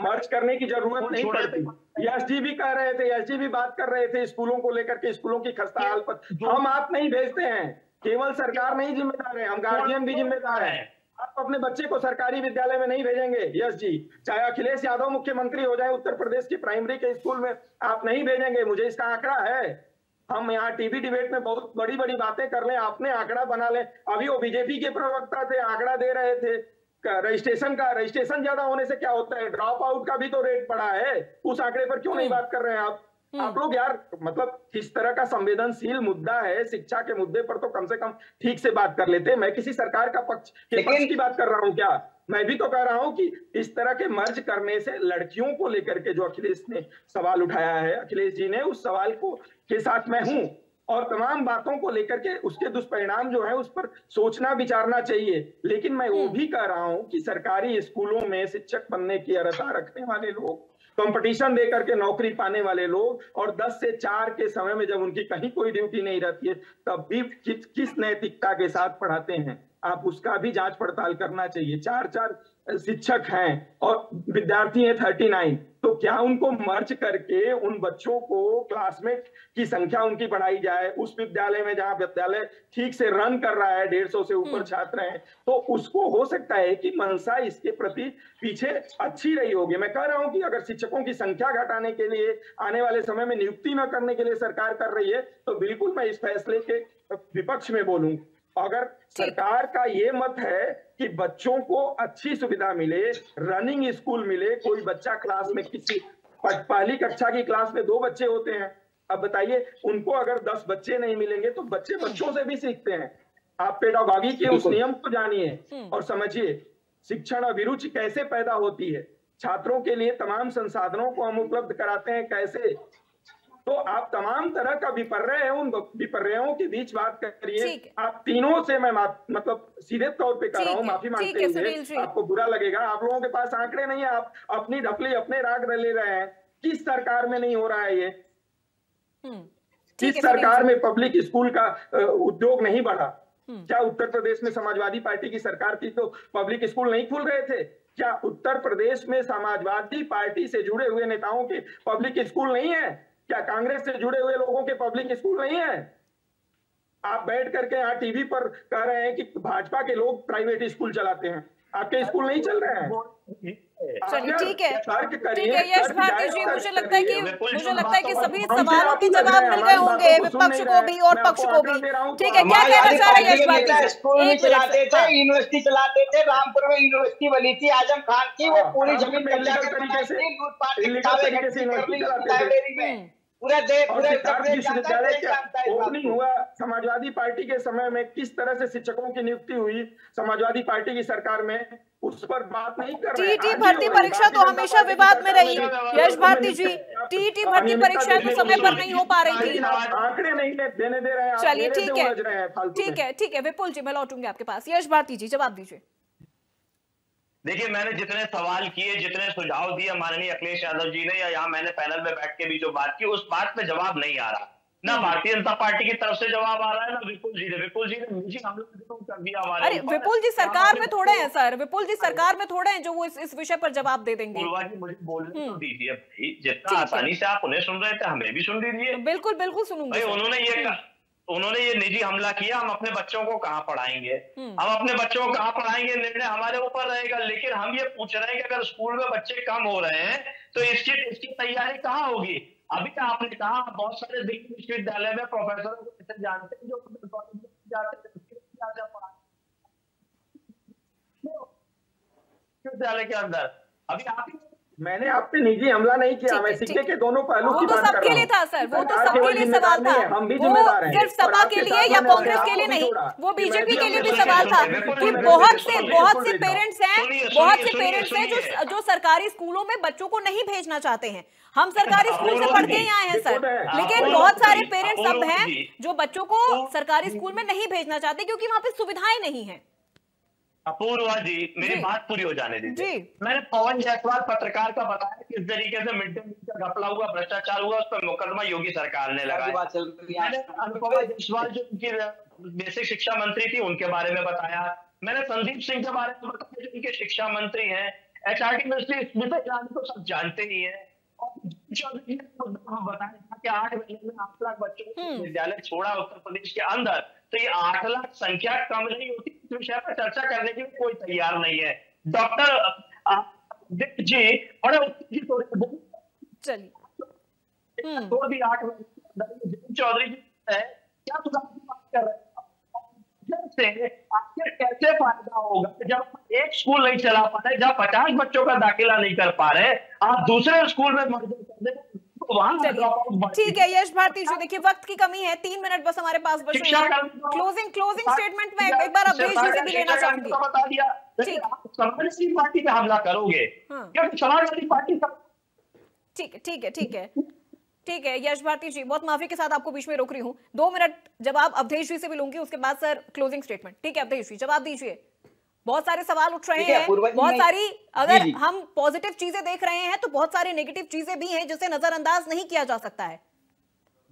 मर्ज करने की जरूरत नहीं पड़ती। यश जी भी कह रहे थे, यश जी भी बात कर रहे थे स्कूलों को लेकर के, स्कूलों की खस्ता हाल पर। हम आप नहीं भेजते हैं, केवल सरकार नहीं जिम्मेदार है, हम गार्जियन भी जिम्मेदार हैं। आप अपने बच्चे को सरकारी विद्यालय में नहीं भेजेंगे यश जी, चाहे अखिलेश यादव मुख्यमंत्री हो जाए उत्तर प्रदेश की प्राइमरी के स्कूल में आप नहीं भेजेंगे, मुझे इसका आंकड़ा है। हम यहाँ टीवी डिबेट में बहुत बड़ी बड़ी बातें कर लें, आपने आंकड़ा बना ले। अभी वो बीजेपी के प्रवक्ता थे, आंकड़ा दे रहे थे रजिस्ट्रेशन ज्यादा होने से क्या होता है, ड्रॉप आउट का भी तो रेट बढ़ा है, उस आंकड़े पर क्यों नहीं बात कर रहे हैं आप लोग यार? मतलब किस तरह का संवेदनशील मुद्दा है, शिक्षा के मुद्दे पर तो कम से कम ठीक से बात कर लेते। मैं किसी सरकार का पक्ष की बात कर रहा हूँ क्या? मैं भी तो कह रहा हूं कि इस तरह के मर्ज करने से लड़कियों को लेकर के जो अखिलेश ने सवाल उठाया है, अखिलेश जी ने, उस सवाल को के साथ मैं हूं, और तमाम बातों को लेकर के उसके दुष्परिणाम जो है उस पर सोचना विचारना चाहिए। लेकिन मैं वो भी कह रहा हूं कि सरकारी स्कूलों में शिक्षक बनने की अर्हता रखने वाले लोग, कंपटीशन दे करके नौकरी पाने वाले लोग, और 10 से 4 के समय में जब उनकी कहीं कोई ड्यूटी नहीं रहती है तब भी किस नैतिकता के साथ पढ़ाते हैं, आप उसका भी जांच पड़ताल करना चाहिए। 4 शिक्षक हैं और विद्यार्थी हैं 39, तो क्या उनको मर्ज करके उन बच्चों को क्लासमेट की संख्या उनकी बढ़ाई जाए? उस विद्यालय में जहां विद्यालय ठीक से रन कर रहा है, 150 से ऊपर छात्र हैं, तो उसको हो सकता है कि मंशा इसके प्रति पीछे अच्छी रही होगी। मैं कह रहा हूं कि अगर शिक्षकों की संख्या घटाने के लिए आने वाले समय में नियुक्ति न करने के लिए सरकार कर रही है, तो बिल्कुल मैं इस फैसले के विपक्ष में बोलूं। अगर सरकार का ये मत है कि बच्चों को अच्छी सुविधा मिले, रनिंग स्कूल मिले, कोई बच्चा क्लास में किसी पहली कक्षा की क्लास में 2 बच्चे होते हैं, अब बताइए उनको अगर 10 बच्चे नहीं मिलेंगे तो बच्चे बच्चों से भी सीखते हैं। आप पेडागॉजी के उस नियम को जानिए और समझिए, शिक्षण अभिरुचि कैसे पैदा होती है, छात्रों के लिए तमाम संसाधनों को हम उपलब्ध कराते हैं कैसे। तो आप तमाम तरह का विपर्य है, उन विपर्यों के बीच बात करिए। आप तीनों से मैं मतलब सीधे तौर पे कर रहा हूँ, माफी मांगते हुए, आपको बुरा लगेगा, आप लोगों के पास आंकड़े नहीं है, आप अपनी ढपली अपने राग ले रहे हैं। किस सरकार में नहीं हो रहा है ये? किस सरकार में पब्लिक स्कूल का उद्योग नहीं बढ़ा? क्या उत्तर प्रदेश में समाजवादी पार्टी की सरकार थी तो पब्लिक स्कूल नहीं खुल रहे थे? क्या उत्तर प्रदेश में समाजवादी पार्टी से जुड़े हुए नेताओं के पब्लिक स्कूल नहीं है? क्या कांग्रेस से जुड़े हुए लोगों के पब्लिक स्कूल नहीं है? आप बैठ करके यहाँ टीवी पर कह रहे हैं कि भाजपा के लोग प्राइवेट स्कूल चलाते हैं, आपके स्कूल नहीं चल रहे हैं। चलिए ठीक है यश भारती जी, मुझे लगता है कि सभी सवालों के जवाब मिल गए होंगे विपक्ष को भी और पक्ष को भी। ठीक है, क्या कहना चाह रहे हैं यश भारती जी? स्कूल में चलाते थे, यूनिवर्सिटी चलाते थे, रामपुर में यूनिवर्सिटी बनी थी आजम खान की, वो पूरी जमीन कब्जा लाइब्रेरी में पूरा ओपनिंग हुआ। समाजवादी पार्टी के समय में किस तरह से शिक्षकों की नियुक्ति हुई समाजवादी पार्टी की सरकार में, उस पर बात नहीं कर रहे। टीईटी भर्ती परीक्षा तो हमेशा विवाद में रही यश भारती जी, टीईटी भर्ती परीक्षा तो समय पर नहीं हो पा रही थी, आंकड़े नहीं देने दे रहे हैं। चलिए ठीक है विपुल जी, मैं लौटूंगी आपके पास। यश भारती जी जवाब दीजिए। देखिए, मैंने जितने सवाल किए, जितने सुझाव दिए माननीय अखिलेश यादव जी ने, या यहाँ मैंने पैनल में बैठ के भी जो बात की, उस बात पे जवाब नहीं आ रहा। ना भारतीय जनता पार्टी की तरफ से जवाब आ रहा है, ना विपुल जी ने निजी हमला कर दिया हमारे। अरे विपुल जी सरकार में थोड़े हैं सर, विपुल जी सरकार में थोड़े हैं जो वो इस विषय पर जवाब दे देंगे। पूर्वा जी मुझे बोलने तो दीजिए भाई, जितना आसानी से आप उन्हें सुन रहे थे हमें भी सुन दीजिए। बिल्कुल बिल्कुल सुनूंगी। उन्होंने ये निजी हमला किया, हम अपने बच्चों को कहाँ पढ़ाएंगे, हम अपने बच्चों को कहाँ पढ़ाएंगे, निर्णय हमारे ऊपर रहेगा। लेकिन हम ये पूछ रहे हैं कि अगर स्कूल में बच्चे कम हो रहे हैं तो इसकी तैयारी कहाँ होगी। अभी आपने कहा बहुत सारे दिल्ली विश्वविद्यालय में प्रोफेसरों को ऐसे जानते हैं जो विश्वविद्यालय के अंदर। अभी आप मैंने आप पे निजी हमला नहीं किया, मैं सिक्के के दोनों पहलू की बात कर रहा हूं। वो तो सबके लिए था सर, वो तो सबके लिए सवाल था, वो सिर्फ सपा के लिए या कांग्रेस के लिए नहीं, वो बीजेपी के लिए भी सवाल था कि बहुत से पेरेंट्स हैं जो सरकारी स्कूलों में बच्चों को नहीं भेजना चाहते हैं। हम सरकारी स्कूल से पढ़ के ही आए हैं सर, लेकिन बहुत सारे पेरेंट्स अब हैं जो बच्चों को सरकारी स्कूल में नहीं भेजना चाहते क्योंकि वहां पे सुविधाएं नहीं है। अपूर्वा जी मेरी बात पूरी हो जाने दीजिए। मैंने पवन जायसवाल पत्रकार का बताया किस तरीके से मिड डे मील का घपला हुआ, भ्रष्टाचार हुआ, उस पर मुकदमा योगी सरकार ने लगाया। मैंने अनुपमा जायसवाल जो उनकी बेसिक शिक्षा मंत्री थी उनके बारे में बताया। मैंने संदीप सिंह के बारे में बताया जो उनके शिक्षा मंत्री हैं। HRD मिनिस्ट्री स्मिता ईरानी को सब जानते ही है। बताया कि 8 महीने में 8 लाख बच्चों को विद्यालय छोड़ा उत्तर प्रदेश के अंदर, तो ये 8 लाख संख्या कम नहीं होती। इस विषय पर चर्चा करने के लिए कोई तैयार नहीं है। डॉक्टर जी बड़े चलिए भी 8 चौधरी जी है क्या सुधार की बात कर रहे हैं से आखिर कैसे फायदा होगा जब एक स्कूल नहीं चला पा रहे, जब 50 बच्चों का दाखिला नहीं कर पा रहे, आप दूसरे स्कूल में मर्ज कर दें। ठीक है यश भारती जी, देखिए वक्त की कमी है, 3 मिनट बस हमारे पास बचे हैं। क्लोजिंग स्टेटमेंट में एक बार अवधेश जी से भी लेना चाहूंगी। बता दिया समाजवादी पार्टी पे हमला करोगे क्योंकि समाजवादी पार्टी ठीक है यश भारती जी, बहुत माफी के साथ आपको बीच में रोक रही हूँ। 2 मिनट जवाब अवधेश जी से भी लूंगी, उसके बाद सर क्लोजिंग स्टेटमेंट। ठीक है अवधेश जी जवाब दीजिए। बहुत सारे सवाल उठ रहे हैं, बहुत सारी, अगर हम पॉजिटिव चीजें देख रहे हैं तो बहुत सारी नेगेटिव चीजें भी हैं जिसे नजरअंदाज नहीं किया जा सकता है।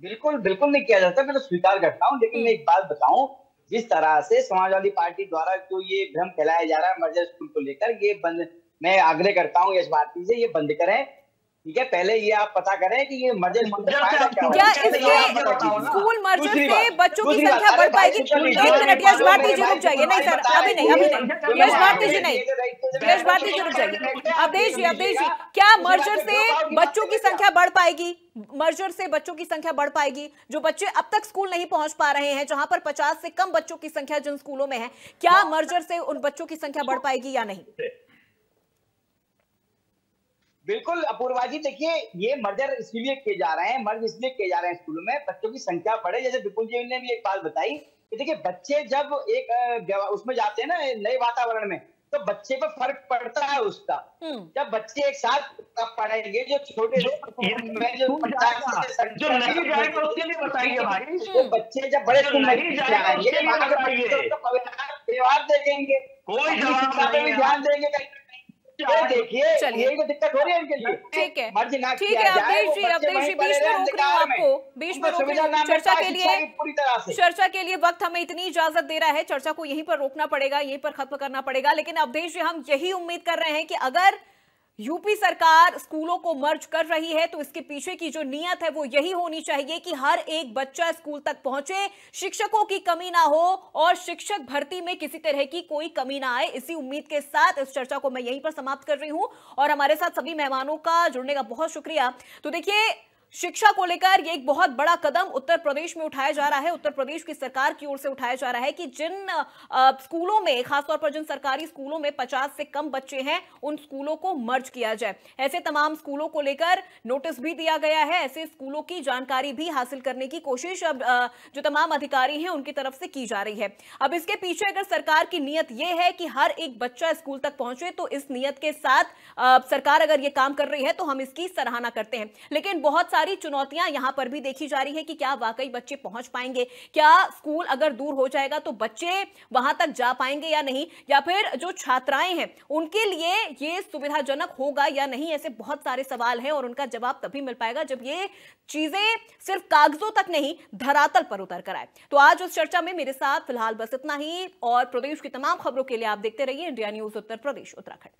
बिल्कुल नहीं किया जाता, मैं तो स्वीकार करता हूँ। लेकिन मैं एक बात बताऊं, जिस तरह से समाजवादी पार्टी द्वारा जो ये भ्रम फैलाया जा रहा है मर्जर स्कूल को लेकर, ये बंद, मैं आग्रह करता हूँ यश भारती से ये बंद करें। ठीक है, पहले ये आप पता करें कि ये मर्जर क्या इसके स्कूल मर्जर से बच्चों की संख्या बढ़ पाएगी? 1 मिनट यश भारती जी रुक जाइए। नहीं सर अभी नहीं यश भारती जी नहीं, यश भारती जी रुक जाइए। अवधेश जी क्या मर्जर से बच्चों की संख्या बढ़ पाएगी? मर्जर से बच्चों की संख्या बढ़ पाएगी? जो बच्चे अब तक स्कूल नहीं पहुंच पा रहे हैं, जहां पर 50 से कम बच्चों की संख्या जिन स्कूलों में है, क्या मर्जर से उन बच्चों की संख्या बढ़ पाएगी या नहीं? बिल्कुल अपूर्वा जी, देखिए ये मर्जर इसलिए किए जा रहे हैं स्कूलों में बच्चों की संख्या बढ़े। जैसे विपुल जी ने भी एक बात बताई कि देखिए बच्चे जब एक उसमें जाते हैं ना नए वातावरण में, तो बच्चे पर फर्क पड़ता है उसका। जब बच्चे एक साथ पढ़ेंगे, जो छोटे बच्चे जब बड़े स्कूल में जाएंगे व्यवहार देखेंगे, कोई ध्यान देंगे। देखिए ये तो दिक्कत हो रही है इनके लिए। ठीक है अवधेश जी बीच में रोक रही हूँ आपको, बीच में रोक रही हूँ। चर्चा के लिए वक्त हमें इतनी इजाजत दे रहा है, चर्चा को यहीं पर रोकना पड़ेगा, यहीं पर खत्म करना पड़ेगा। लेकिन अवधेश जी हम यही उम्मीद कर रहे हैं कि अगर यूपी सरकार स्कूलों को मर्ज कर रही है तो इसके पीछे की जो नीयत है वो यही होनी चाहिए कि हर एक बच्चा स्कूल तक पहुंचे, शिक्षकों की कमी ना हो और शिक्षक भर्ती में किसी तरह की कोई कमी ना आए। इसी उम्मीद के साथ इस चर्चा को मैं यहीं पर समाप्त कर रही हूं और हमारे साथ सभी मेहमानों का जुड़ने का बहुत शुक्रिया। तो देखिए शिक्षा को लेकर ये एक बहुत बड़ा कदम उत्तर प्रदेश में उठाया जा रहा है, उत्तर प्रदेश की सरकार की ओर से उठाया जा रहा है कि जिन स्कूलों में, खासतौर पर जिन सरकारी स्कूलों में 50 से कम बच्चे हैं उन स्कूलों को मर्ज किया जाए। ऐसे तमाम स्कूलों को लेकर नोटिस भी दिया गया है, ऐसे स्कूलों की जानकारी भी हासिल करने की कोशिश अब जो तमाम अधिकारी हैं उनकी तरफ से की जा रही है। अब इसके पीछे अगर सरकार की नीयत यह है कि हर एक बच्चा स्कूल तक पहुंचे, तो इस नीयत के साथ सरकार अगर ये काम कर रही है तो हम इसकी सराहना करते हैं। लेकिन बहुत सारी चुनौतियां यहां पर भी देखी जा रही है कि क्या वाकई बच्चे पहुंच पाएंगे, क्या स्कूल अगर दूर हो जाएगा तो बच्चे वहां तक जा पाएंगे या नहीं, या फिर जो छात्राएं हैं उनके लिए ये सुविधाजनक होगा या नहीं। ऐसे बहुत सारे सवाल हैं और उनका जवाब तभी मिल पाएगा जब ये चीजें सिर्फ कागजों तक नहीं धरातल पर उतर कर आए। तो आज उस चर्चा में मेरे साथ फिलहाल बस इतना ही, और प्रदेश की तमाम खबरों के लिए आप देखते रहिए इंडिया न्यूज उत्तर प्रदेश उत्तराखंड।